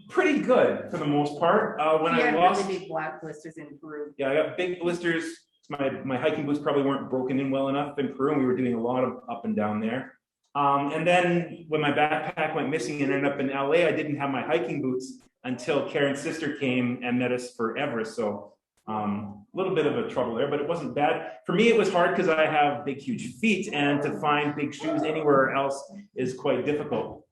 Pretty good for the most part. When I lost, really big black blisters in Peru. yeah, I got big blisters. My hiking boots probably weren't broken in well enough in Peru, and we were doing a lot of up and down there. And then when my backpack went missing and ended up in LA, I didn't have my hiking boots until Karen's sister came and met us for Everest. So a little bit of a trouble there, but it wasn't bad. For me, it was hard because I have big, huge feet, and to find big shoes anywhere else is quite difficult.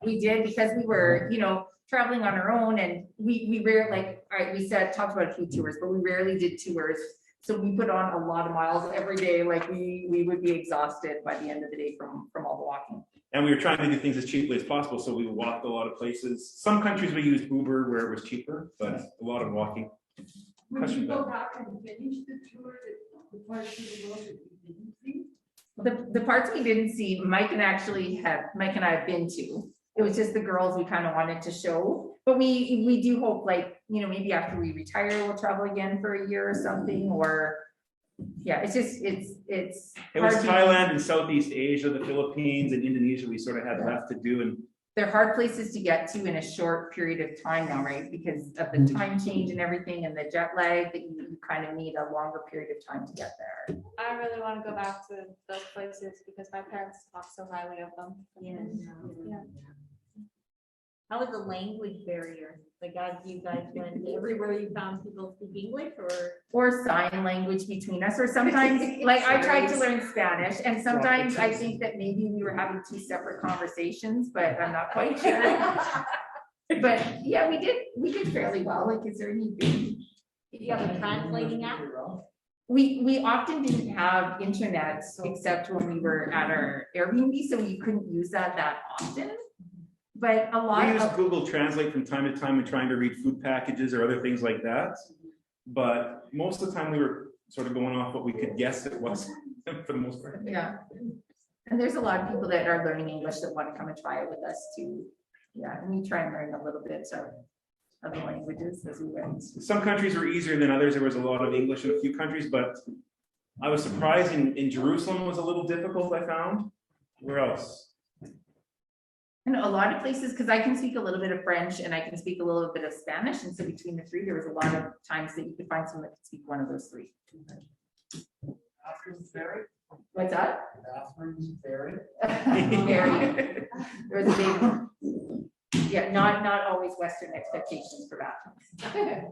We did because we were, you know, traveling on our own, and we rarely, like, all right, we talked about a few tours, but we rarely did tours. So we put on a lot of miles every day. Like we would be exhausted by the end of the day from all the walking. And we were trying to do things as cheaply as possible. So we walked a lot of places. Some countries we used Uber where it was cheaper, but a lot of walking. When you go back and finish the tour, the parts of the world that you didn't see? The parts we didn't see, Mike and I have been to. It was just the girls we kind of wanted to show. But we do hope, like, you know, maybe after we retire, we'll travel again for a year or something, or yeah, it's just, it's. It was Thailand and Southeast Asia, the Philippines and Indonesia we sort of had left to do. And they're hard places to get to in a short period of time now, right? Because of the time change and everything and the jet lag, that you kind of need a longer period of time to get there. I really want to go back to those places because my parents talk so highly of them. Yeah. Yeah. How was the language barrier? Like, as you guys went everywhere, you found people speak English Or sign language between us, or sometimes, like, I tried to learn Spanish, and sometimes I think that maybe we were having two separate conversations, but I'm not quite sure. But yeah, we did fairly well. Like, is there any big? did you have a translating app? We often didn't have internet except when we were at our Airbnb, so we couldn't use that often. But a lot We use of, Google Translate from time to time when trying to read food packages or other things like that. But most of the time we were sort of going off what we could guess it was for the most part. yeah. And there's a lot of people that are learning English that want to come and try it with us too. Yeah, and we try and learn a little bit of the languages as we went. Some countries were easier than others. There was a lot of English in a few countries, but I was surprised in Jerusalem was a little difficult, I found. Where else? And a lot of places, because I can speak a little bit of French and I can speak a little bit of Spanish, and so between the three, there was a lot of times that you could find someone that could speak one of those three. Bathrooms vary. What's that? Bathrooms vary. Very. There was a big, yeah, not always Western expectations for bathrooms.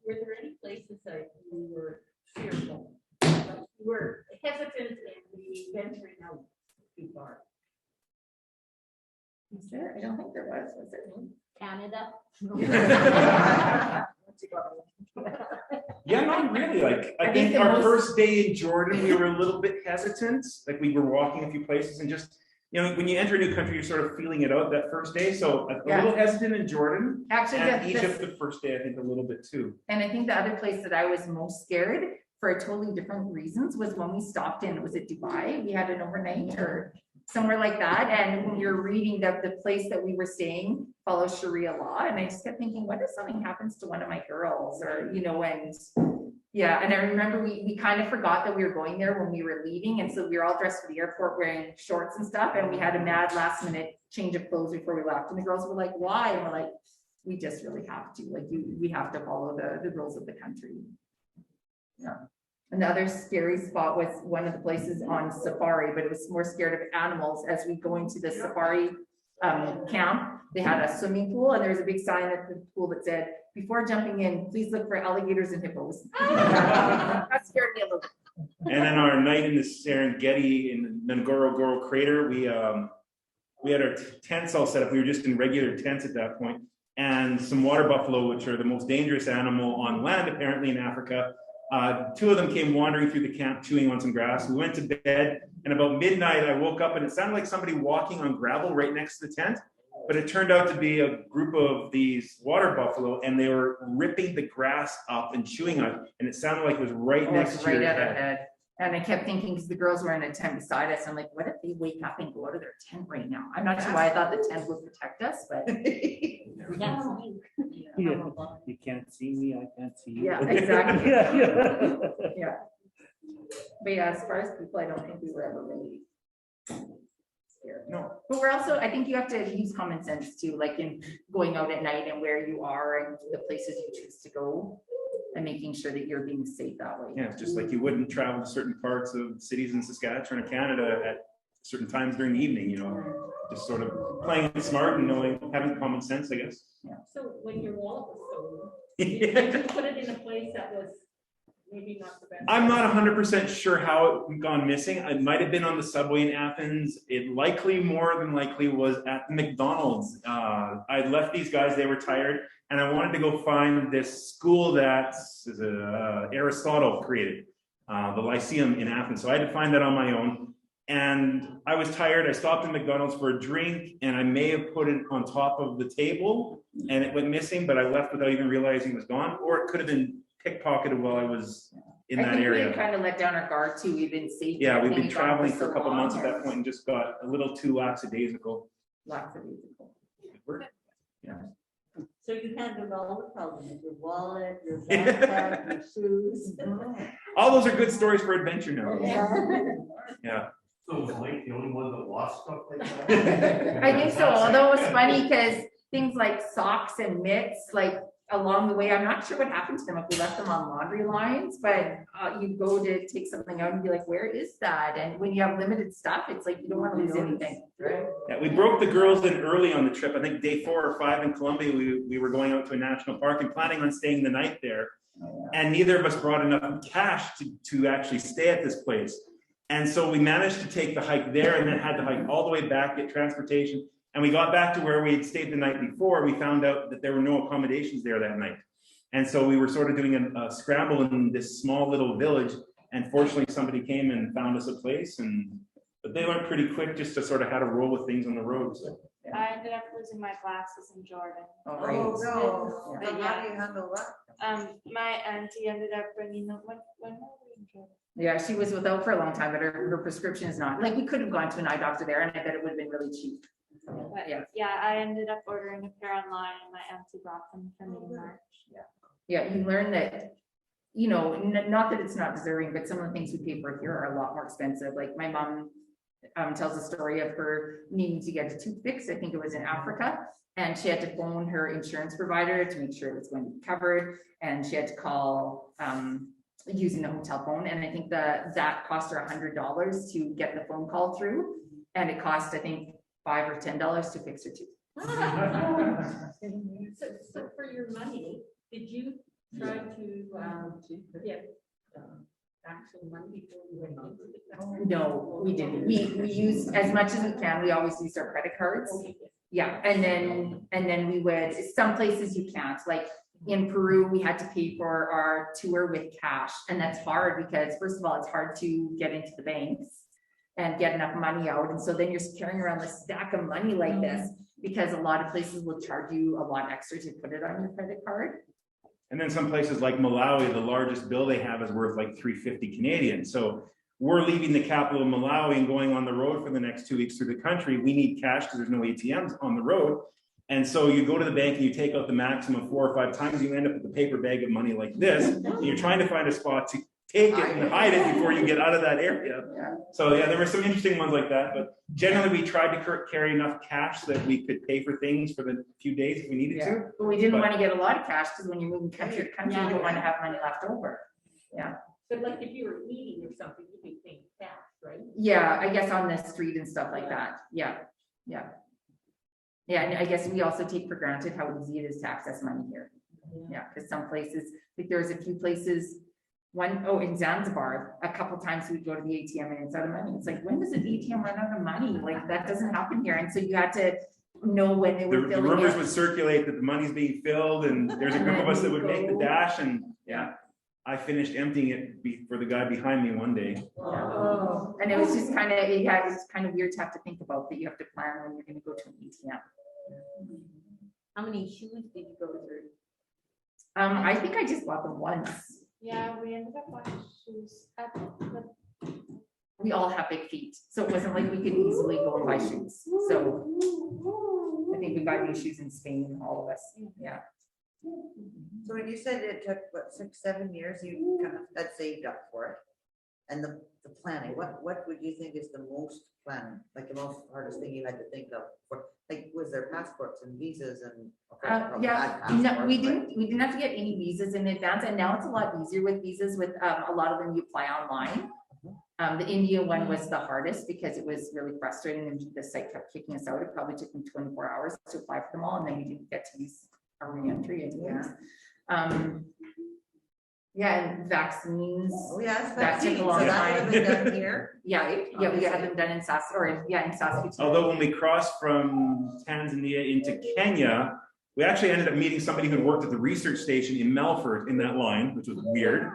Were there any places that you were fearful? Like, you were hesitant in venturing out too far? Is there? I don't think there was there? Canada? Yeah, not really. Like, I I think think the our most- first day in Jordan, we were a little bit hesitant. Like, we were walking a few places and just, you know, when you enter a new country, you're sort of feeling it out that first day. So a Yeah. little hesitant in Jordan, Actually, and the- Egypt the first day, I think a little bit too. and I think the other place that I was most scared for totally different reasons was when we stopped in, was it Dubai? We had an overnight or somewhere like that. And when you're reading that the place that we were staying follows Sharia law. And I just kept thinking, what if something happens to one of my girls, or, you know, and yeah. And I remember we kind of forgot that we were going there when we were leaving. And so we were all dressed for the airport wearing shorts and stuff. And we had a mad last minute change of clothes before we left. And the girls were like, why? And we're like, we just really have to, like, we have to follow the rules of the country. Yeah. Another scary spot was one of the places on safari, but it was more scared of animals. As we go into the safari camp, they had a swimming pool, and there was a big sign at the pool that said, before jumping in, please look for alligators and hippos. That scared me a little bit. And then our night in the Serengeti in the Ngorongoro crater, we had our tents all set up. We were just in regular tents at that point, and some water buffalo, which are the most dangerous animal on land apparently in Africa. Two of them came wandering through the camp, chewing on some grass. We went to bed, and about midnight, I woke up, and it sounded like somebody walking on gravel right next to the tent. But it turned out to be a group of these water buffalo, and they were ripping the grass up and chewing on it. And it sounded like it was right next to Right your at our head. head. And I kept thinking, because the girls were in a tent beside us, I'm like, what if they wake up and go out of their tent right now? I'm not sure why I thought the tent would protect us, but. That's you. Yeah. You can't see me, I can't see you. Yeah, exactly. Yeah, yeah. Yeah. But yeah, as far as people, I don't think we were ever really scared. No. But we're also, I think you have to use common sense too, like in going out at night and where you are and the places you choose to go, and making sure that you're being safe that way. Yeah, just like you wouldn't travel to certain parts of cities in Saskatchewan or Canada at certain times during the evening, you know, just sort of playing it smart and knowing, having common sense, I guess. So when your wallet was stolen, did you put it in a place that was maybe not the best? I'm not 100% sure how it gone missing. It might have been on the subway in Athens. It likely, more than likely, was at McDonald's. I left these guys, they were tired, and I wanted to go find this school that Aristotle created, the Lyceum in Athens. So I had to find that on my own. And I was tired. I stopped at McDonald's for a drink, and I may have put it on top of the table, and it went missing, but I left without even realizing it was gone, or it could have been pickpocketed while I was in that I think we area. kind of let down our guard too. We've been safe. Yeah, we've been Everything we've gone traveling for a so couple long. months at that point and just got a little too lackadaisical. Lots of musical. So you handled all the problems, your wallet, your backpack, your shoes. All those are good stories for adventure now. Yeah. So was Mike the only one that lost stuff like that? I think so, although it was funny because things like socks and mitts, like along the way, I'm not sure what happened to them, if we left them on laundry lines, but you go to take something out and be like, where is that? And when you have limited stuff, it's like, you don't want to lose anything. Right? Yeah, we broke the girls in early on the trip. I think day 4 or 5 in Colombia, we were going out to a national park and planning on staying the night there. And neither of us brought enough cash to actually stay at this place. And so we managed to take the hike there and then had to hike all the way back, get transportation. And we got back to where we had stayed the night before. We found out that there were no accommodations there that night. And so we were sort of doing a scramble in this small little village. And fortunately, somebody came and found us a place. But they went pretty quick just to sort of how to roll with things on the road. So. I ended up losing my glasses in Jordan. Oh, no. Yeah. Then how do you handle that? My auntie ended up bringing them, when were we in Jordan? Yeah, she was without for a long time, but her prescription is not, like, we could have gone to an eye doctor there and I bet it would have been really cheap. But Yeah. yeah, I ended up ordering a pair online and my auntie brought them for me in March. Yeah, you learn that, you know, not that it's not deserving, but some of the things we pay for here are a lot more expensive. Like my mom tells a story of her needing to get a tooth fixed. I think it was in Africa. And she had to phone her insurance provider to make sure it was going to be covered. And she had to call using the hotel phone. And I think that cost her $100 to get the phone call through. And it cost, I think, $5 or $10 to fix her tooth. So for your money, did you try to get actual money before you went on? No, we didn't. We used as much as we can. We always used our credit cards. Yeah, and then we would, some places you can't, like in Peru, we had to pay for our tour with cash. And that's hard because first of all, it's hard to get into the banks and get enough money out. And so then you're carrying around this stack of money like this because a lot of places will charge you a lot extra to put it on your credit card. And then some places like Malawi, the largest bill they have is worth like 350 Canadian. So we're leaving the capital of Malawi and going on the road for the next 2 weeks through the country. We need cash because there's no ATMs on the road. And so you go to the bank and you take out the maximum 4 or 5 times, you end up with a paper bag of money like this. And you're trying to find a spot to take it and hide it before you get out of that area. So yeah, there were some interesting ones like that, but generally we tried to carry enough cash so that we could pay for things for the few days if we needed to. But we didn't want to get a lot of cash because when you're moving country to country, you don't want to have money left over. Yeah. But like if you were eating or something, you'd be paying cash, right? Yeah, I guess on the street and stuff like that. Yeah. And I guess we also take for granted how easy it is to access money here. Yeah, because some places, like there's a few places, in Zanzibar, a couple times we'd go to the ATM and it's out of money. It's like, when does an ATM run out of money? Like that doesn't happen here. And so you had to know when they were The filling rumors it. would circulate that the money's being filled and there's a group of us that would make the dash and I finished emptying it for the guy behind me one day. Oh. And it was just kind of, it's kind of weird to have to think about that you have to plan when you're going to go to an ATM. How many shoes did you go through? I think I just bought them once. Yeah, we ended up buying shoes at the, We all have big feet, so it wasn't like we could easily go and buy shoes. So I think we got new shoes in Spain, all of us. Yeah. So when you said it took, what, 6-7 years, you kind of had saved up for it? And the planning, what would you think is the most planning, like the most hardest thing you had to think of? For, like, was there passports and visas and? No, we didn't have to get any visas in advance, and now it's a lot easier with visas. With a lot of them, you apply online. The India one was the hardest because it was really frustrating, and the site kept kicking us out. It probably took me 24 hours to apply for them all, and then we didn't get to use our re-entry anyways. And vaccines. Oh, yeah, That took a long so that time. would have been done here. We had them done in Saskatoon. Although when we crossed from Tanzania into Kenya, we actually ended up meeting somebody who worked at the research station in Melfort in that line, which was weird.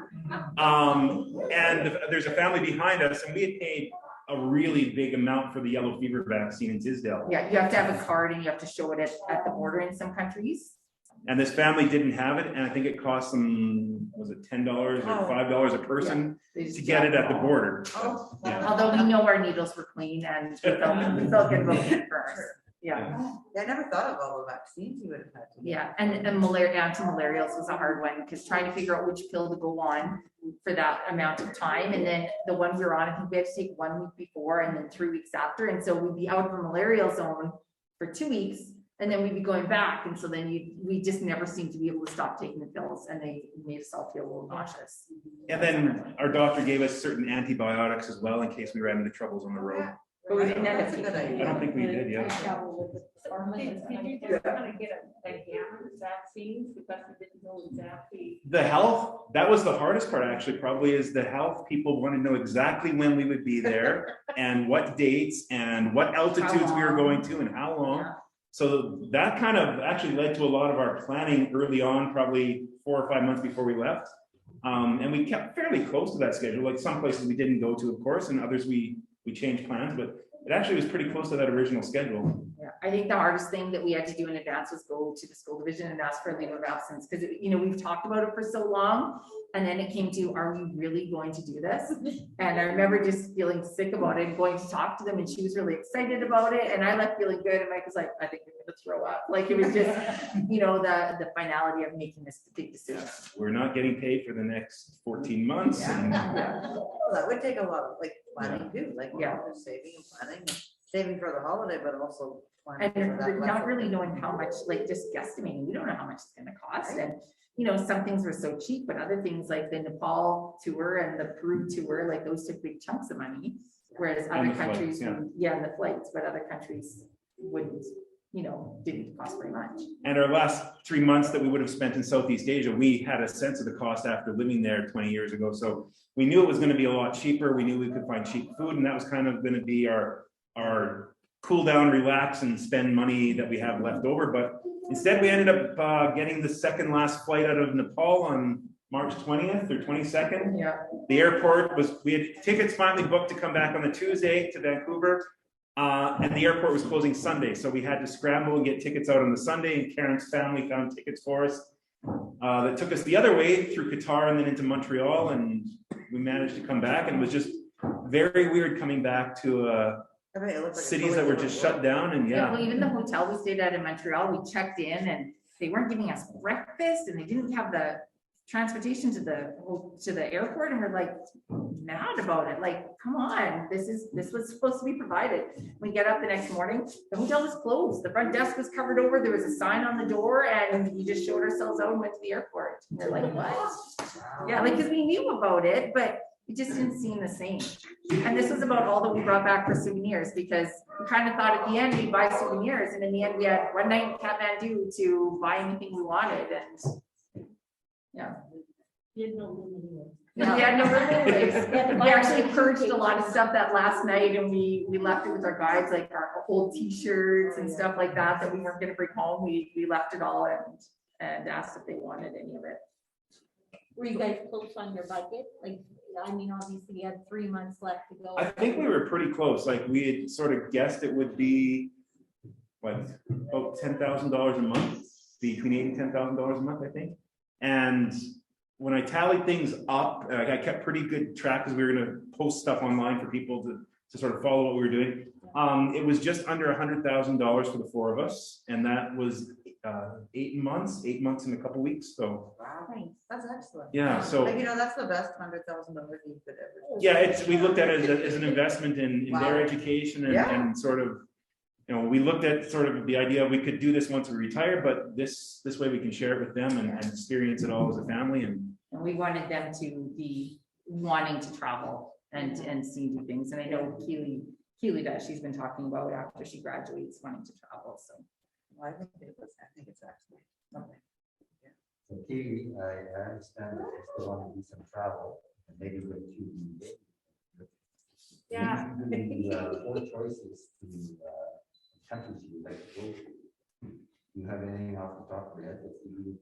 And there's a family behind us, and we had paid a really big amount for the yellow fever vaccine in Tisdale. Yeah, you have to have a card and you have to show it at the border in some countries. And this family didn't have it, and I think it cost them, was it $10 or $5 a person to get it at the border. Although we know our needles were clean and we felt good about it first. Yeah. I never thought of all the vaccines you would have had to. Yeah, and anti-malarials was a hard one because trying to figure out which pill to go on for that amount of time, and then the one we were on, I think we had to take 1 week before and then 3 weeks after, and so we'd be out of the malarial zone for 2 weeks, And then we'd be going back, and so then we just never seemed to be able to stop taking the pills, and they made us all feel a little nauseous. And then our doctor gave us certain antibiotics as well in case we ran into troubles on the road. But we didn't end up That's a good taking I idea. don't think we did, yeah. Did you just kind of get a gamma vaccines because you didn't know exactly? The health, that was the hardest part actually, probably, is the health. People want to know exactly when we would be there and what dates and what altitudes we were going to and how long. Yeah. So that kind of actually led to a lot of our planning early on, probably 4 or 5 months before we left. And we kept fairly close to that schedule. Like some places we didn't go to, of course, and others we changed plans, but it actually was pretty close to that original schedule. Yeah, I think the hardest thing that we had to do in advance was go to the school division and ask for a leave of absence, because we've talked about it for so long, and then it came to, are we really going to do this? And I remember just feeling sick about it and going to talk to them, and she was really excited about it, and I left feeling good, and Mike was like, I think we're gonna throw up. Like, it was just, the finality of making this big decision. We're not getting paid for the next 14 months. and- Well, that would take a lot of like planning too, like Yeah. just saving and planning, saving for the holiday, but also planning for And that. not left really over. knowing how much, like just guesstimating, we don't know how much it's gonna cost, and some things were so cheap, but other things like the Nepal tour and the Peru tour, like those took big chunks of money. Whereas And other the flights, countries, yeah. and the flights, but other countries wouldn't, didn't cost very much. And our last 3 months that we would have spent in Southeast Asia, we had a sense of the cost after living there 20 years ago. So we knew it was going to be a lot cheaper. We knew we could find cheap food, and that was kind of going to be our cool down, relax, and spend money that we have left over. But instead, we ended up getting the second last flight out of Nepal on March 20th or 22nd. Yeah. The airport we had tickets finally booked to come back on the Tuesday to Vancouver. And the airport was closing Sunday, so we had to scramble and get tickets out on the Sunday, and Karen's family found tickets for us. That took us the other way through Qatar and then into Montreal, and we managed to come back, and it was just very weird coming back to I mean, it looks like a cities that were totally just different shut down, and Yeah, well, yeah. even the hotel we stayed at in Montreal, we checked in and they weren't giving us breakfast, and they didn't have the transportation to the airport, and we're like mad about it. Like, come on, this was supposed to be provided. We get up the next morning, the hotel was closed. The front desk was covered over. There was a sign on the door, and we just showed ourselves out and went to the airport. And we're like, what? Yeah, like, because we knew about it, but it just didn't seem the same. And this was about all that we brought back for souvenirs, because we kind of thought at the end we'd buy souvenirs, and in the end we had one night in Kathmandu to buy anything we wanted, and yeah. You had no room anyway. We had no room anyways. We actually purged a lot of stuff that last night, and we left it with our guides, like our old t-shirts and stuff like that we weren't gonna bring home. We left it all and asked if they wanted any of it. Were you guys close on your budget? Like, I mean, obviously you had 3 months left to go. I think we were pretty close. Like, we had sort of guessed it would be about $10,000 a month, between $8,000 and $10,000 a month, I think. And when I tallied things up, I kept pretty good track, because we were going to post stuff online for people to sort of follow what we were doing. It was just under $100,000 for the 4 of us, and that was 8 months in a couple weeks. So Wow, that's excellent. yeah, so Like, that's the best $100,000 you could ever. yeah, we looked at it as an investment in Wow. their education, and, Yeah. and sort of, we looked at sort of the idea we could do this once we retire, but this way we can share it with them and experience it all as a family. And We wanted them to be wanting to travel and see new things. And I know Keely does. She's been talking about after she graduates wanting to travel. So Well, I think it's excellent. Okay. So Katie, I understand that you still want to do some travel, and maybe with you. Yeah. The 4 choices to countries you would like to go to. Do you have anything off the top of your head that you would?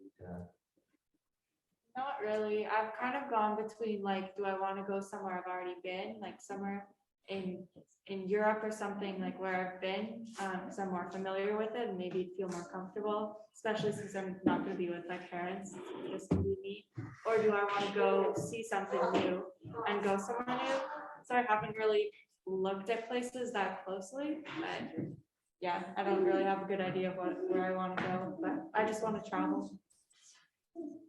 Not really. I've kind of gone between, like, do I want to go somewhere I've already been, like somewhere in Europe or something, like where I've been, because I'm more familiar with it and maybe feel more comfortable, especially since I'm not going to be with my parents, just to be me. Or do I want to go see something new and go somewhere new? So I haven't really looked at places that closely, but yeah, I don't really have a good idea of where I want to go, but I just want to travel.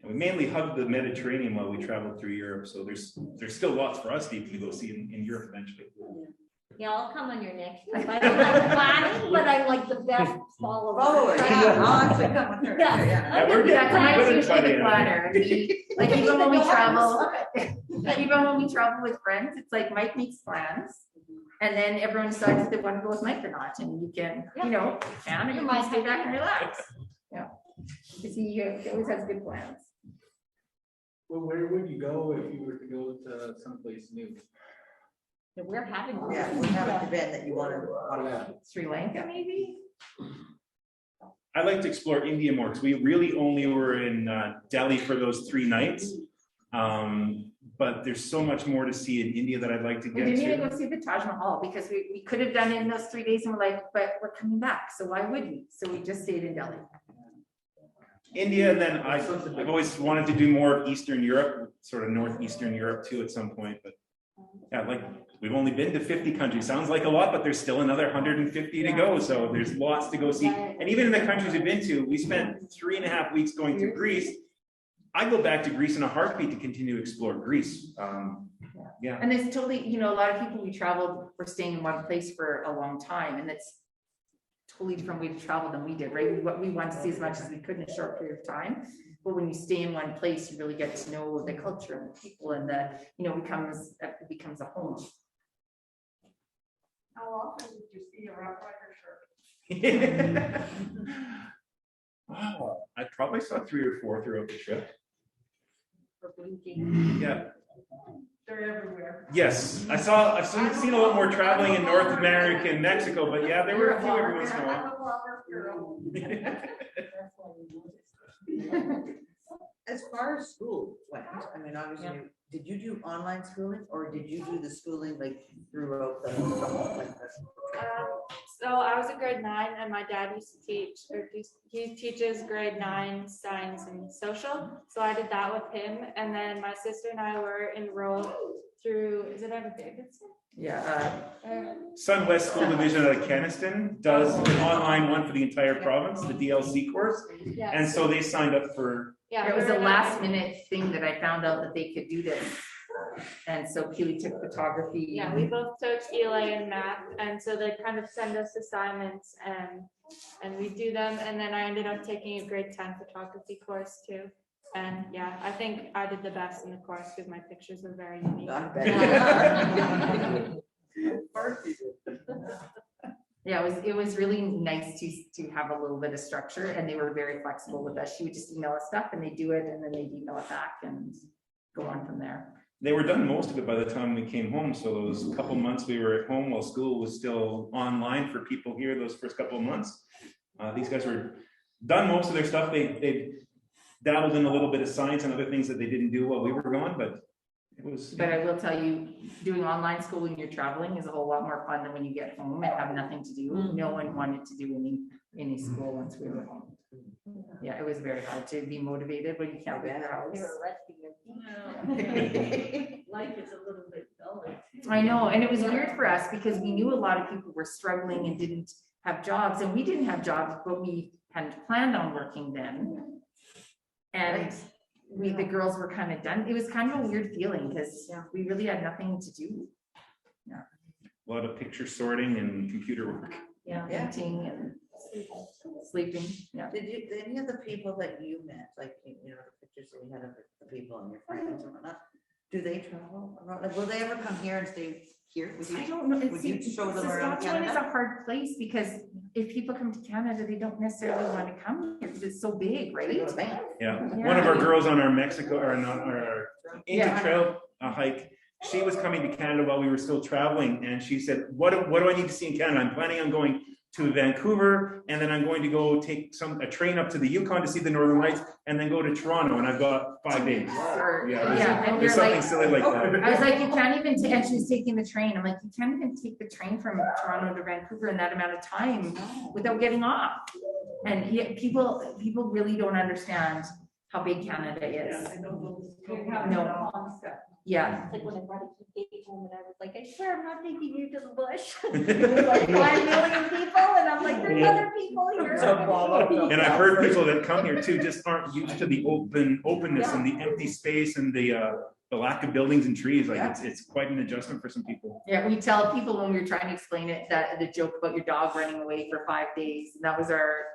we mainly hugged the Mediterranean while we traveled through Europe. So there's still lots for us to go see in Europe eventually. Yeah, I'll come on your next trip. I don't like planning, but I'm like the best follower. Follower, yeah, I'll actually come with her. Yeah. Yeah, we're Yeah, getting Mike's good at usually the planning. planner. Like even when we travel, even when we travel with friends, it's like Mike makes plans. And then everyone decides if they want to go with Mike or not, and you can, you know, and you can stay back and relax. Yeah. Because he always has good plans. Well, where would you go if you were to go to someplace new? We're having. Yeah, we have an event that you wanna. Sri Lanka, maybe? I'd like to explore India more because we really only were in Delhi for those 3 nights. But there's so much more to see in India that I'd like to We get didn't even to. go see the Taj Mahal because we could have done it in those 3 days and we're like, but we're coming back, so why would we? So we just stayed in Delhi. India, and then I've always wanted to do more of Eastern Europe, sort of Northeastern Europe too at some point, but yeah, like we've only been to 50 countries. Sounds like a lot, but there's still another 150 to go. So there's lots to go see. And even in the countries we've been to, we spent 3.5 weeks going to Greece. I go back to Greece in a heartbeat to continue to explore Greece. Yeah. And it's totally, you know, a lot of people we traveled were staying in one place for a long time, and that's totally different way to travel than we did, right? We wanted to see as much as we could in a short period of time. But when you stay in one place, you really get to know the culture and the people, and the, you know, it becomes a home. How often did you see a rough rider shirt? Wow, I probably saw 3 or 4 throughout the trip. For blinking. Yeah. They're everywhere. Yes, I've seen a lot more traveling in North America and Mexico, but yeah, there were a few every once in a I'm while. a blogger girl. As far as school went, I mean, obviously, did you do online schooling or did you do the schooling like throughout the whole like this? So I was a grade 9 and my dad used to teach, he teaches grade 9 science and social. So I did that with him. And then my sister and I were enrolled through, is it ever Davidson? Yeah. Sun West School Division out of Keniston does an online one for the entire province, the DLC course. Yeah. And so they signed up for, Yeah, It was we were a in last minute thing that I found out that they could do this. And so Keely took photography. Yeah, we both took ELA and math, and so they kind of send us assignments and we do them. And then I ended up taking a grade 10 photography course too. And yeah, I think I did the best in the course because my pictures were very unique. I bet. Yeah, it was really nice to have a little bit of structure, and they were very flexible with us. She would just email us stuff and they do it, and then they'd email it back and go on from there. they were done most of it by the time we came home. So those couple months we were at home while school was still online for people here, those first couple of months. These guys were done most of their stuff. They dabbled in a little bit of science and other things that they didn't do while we were gone, but it was. But I will tell you, doing online school when you're traveling is a whole lot more fun than when you get home and have nothing to do. No one wanted to do any school once we were home. Yeah, it was very hard to be motivated when you can't leave your house. They were arresting your Life is a little bit duller. I know, and it was weird for us because we knew a lot of people were struggling and didn't have jobs, and we didn't have jobs, but we hadn't planned on working then. And the girls were kind of done. It was kind of a weird feeling because we really had nothing to do. A lot of picture sorting and computer work. Painting and sleeping. Yeah. Did any of the people that you met, like, you know, the pictures that you had of the people and your friends and whatnot, do they travel around? Like, will they ever come here and stay here with you? I don't know. Would you show them around Saskatchewan is Canada? a hard place because if people come to Canada, they don't necessarily want to come here because it's so big, right? Yeah, one of our girls on our Mexico or not our inter-trail hike, she was coming to Canada while we were still traveling, and she said, "What do I need to see in Canada? I'm planning on going to Vancouver, and then I'm going to go take a train up to the Yukon to see the Northern Lights, and then go to Toronto, and I've got 5 days." And There's you're something like, silly like that. I was like, you can't even, and she was taking the train. I'm like, you can't even take the train from Toronto to Vancouver in that amount of time without getting off. And yet people really don't understand how big Canada is. No. Yeah. It's like when I brought a kid home and I was like, I swear I'm not taking you to the bush. It was like 5 million people and I'm like, there's other people here. And I've heard people that come here too just aren't used to the openness and the empty space and the the lack of buildings and trees, like Yeah. it's quite an adjustment for some people. Yeah, we tell people when we were trying to explain it, that the joke about your dog running away for 5 days, and that was our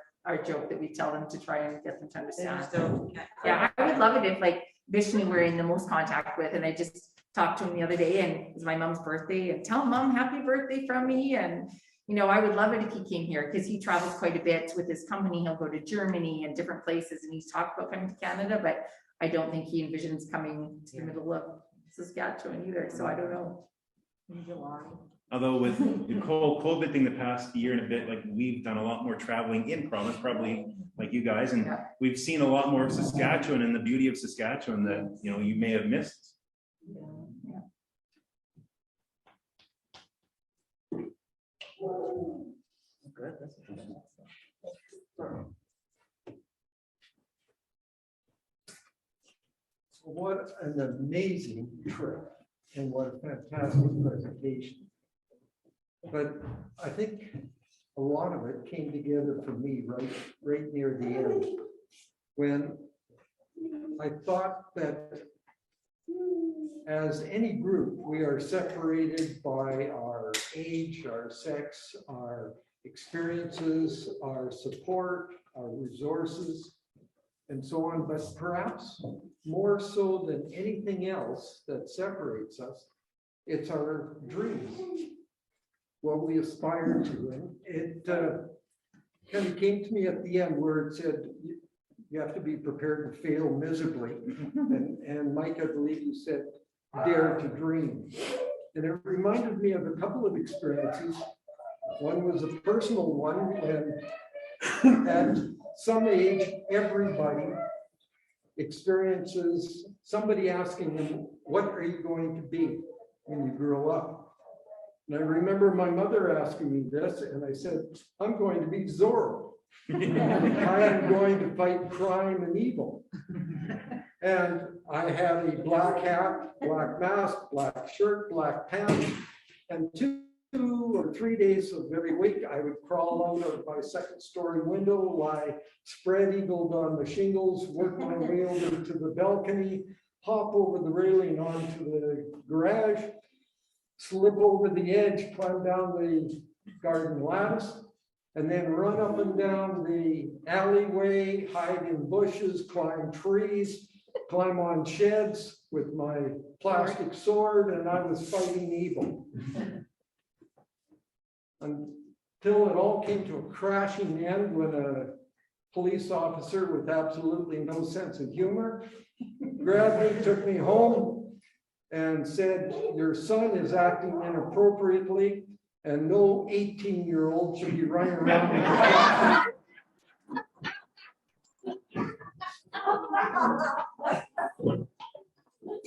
joke that we tell them to try and get them to understand. Yeah, I would love it if like Vishnu we're in the most contact with, and I just talked to him the other day, and it was my mom's birthday, and tell mom happy birthday from me. And you know, I would love it if he came here, because he travels quite a bit with his company. He'll go to Germany and different places, and he's talked about coming to Canada, but I don't think he envisions coming to the middle of Saskatchewan either, so I don't know. In July. Although with the whole COVID thing the past year and a bit, like we've done a lot more traveling in province, probably like you guys, and Yeah. we've seen a lot more of Saskatchewan and the beauty of Saskatchewan that, you know, you may have missed. Good, that's interesting. What an amazing trip and what a fantastic presentation. But I think a lot of it came together for me right near the end, when I thought that as any group, we are separated by our age, our sex, our experiences, our support, our resources, and so on. But perhaps more so than anything else that separates us, it's our dreams, what we aspire to. And it kind of came to me at the end where it said, you have to be prepared to fail miserably. And Mike, I believe you said, dare to dream. And it reminded me of a couple of experiences. One was a personal one when at some age, everybody experiences somebody asking them, what are you going to be when you grow up? And I remember my mother asking me this, and I said, I'm going to be Zorro. I am going to fight crime and evil. And I had a black hat, black mask, black shirt, black pants, and 2 or 3 days of every week, I would crawl out of my second-story window, lie spread-eagled on the shingles, work my way over to the balcony, hop over the railing onto the garage, slip over the edge, climb down the garden lattice, and then run up and down the alleyway, hide in bushes, climb trees, climb on sheds with my plastic sword, and I was fighting evil. Until it all came to a crashing end when a police officer with absolutely no sense of humor grabbed me, took me home, and said, your son is acting inappropriately, and no 18-year-old should be running around.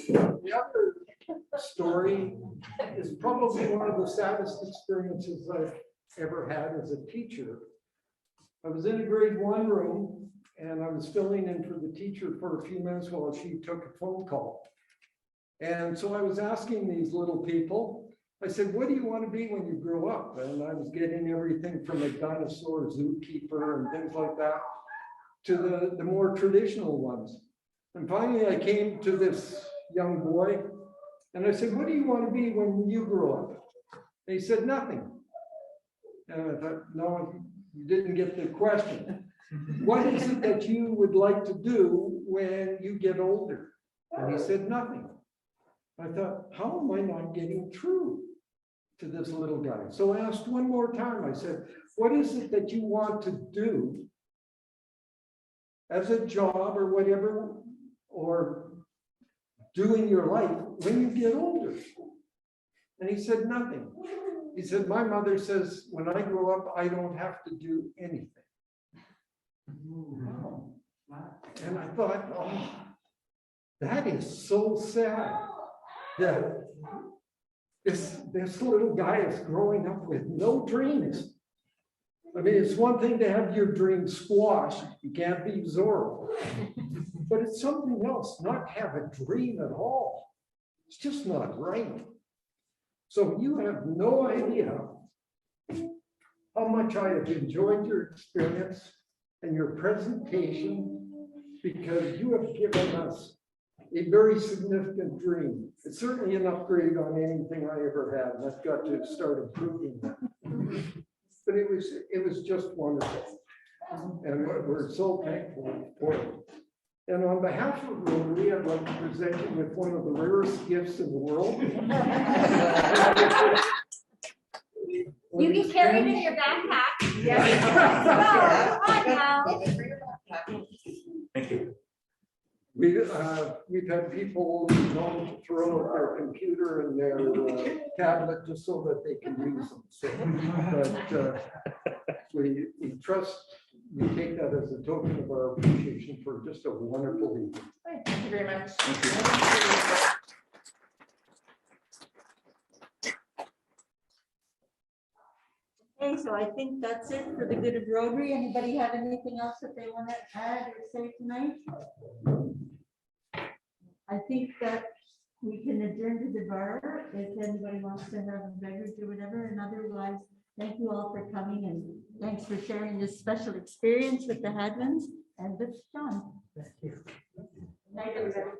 The other story is probably one of the saddest experiences I've ever had as a teacher. I was in a grade 1 room, and I was filling in for the teacher for a few minutes while she took a phone call. And so I was asking these little people, I said, what do you want to be when you grow up? And I was getting everything from a dinosaur zookeeper and things like that to the more traditional ones. And finally I came to this young boy and I said, what do you want to be when you grow up? And he said, nothing. And I thought, no, you didn't get the question. What is it that you would like to do when you get older? And he said, nothing. I thought, how am I not getting through to this little guy? So I asked one more time. I said, what is it that you want to do as a job or whatever, or do in your life when you get older? And he said, nothing. He said, my mother says, when I grow up, I don't have to do anything. And I thought, oh, that is so sad. That this little guy is growing up with no dreams. I mean, it's one thing to have your dreams squashed. You can't be Zorro. But it's something else, not have a dream at all. It's just not right. So you have no idea how much I have enjoyed your experience and your presentation, because you have given us a very significant dream. It's certainly an upgrade on anything I ever had, and I've got to start improving that. But it was just wonderful. And we're so thankful for it. And on behalf of Rotary, I'd like to present you with one of the rarest gifts in the world. You can carry it in your backpack. Yeah. Come on now. Thank you. We've had people known to throw out their computer and their tablet just so that they can use them. So, but we trust, we take that as a token of our appreciation for just a wonderful evening. Thank you very much. Okay, so I think that's it for the good of Rotary. Anybody have anything else that they want to add or say tonight? I think that we can adjourn to the bar if anybody wants to have a beverage or whatever, and otherwise, thank you all for coming and thanks for sharing this special experience with the Hadwens and with John. Thank you. Night, everybody.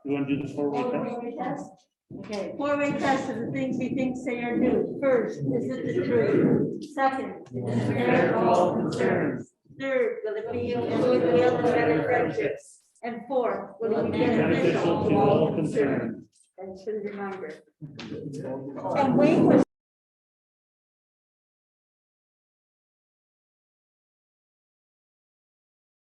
You want to do the four-way test? Four-way test? Okay, four-way test of the things we think say or do. First, is it the truth? Second, is it fair to all concerned? Third, will it be better friendships? And fourth, will it be beneficial to all concerned? And should remember. And Wayne was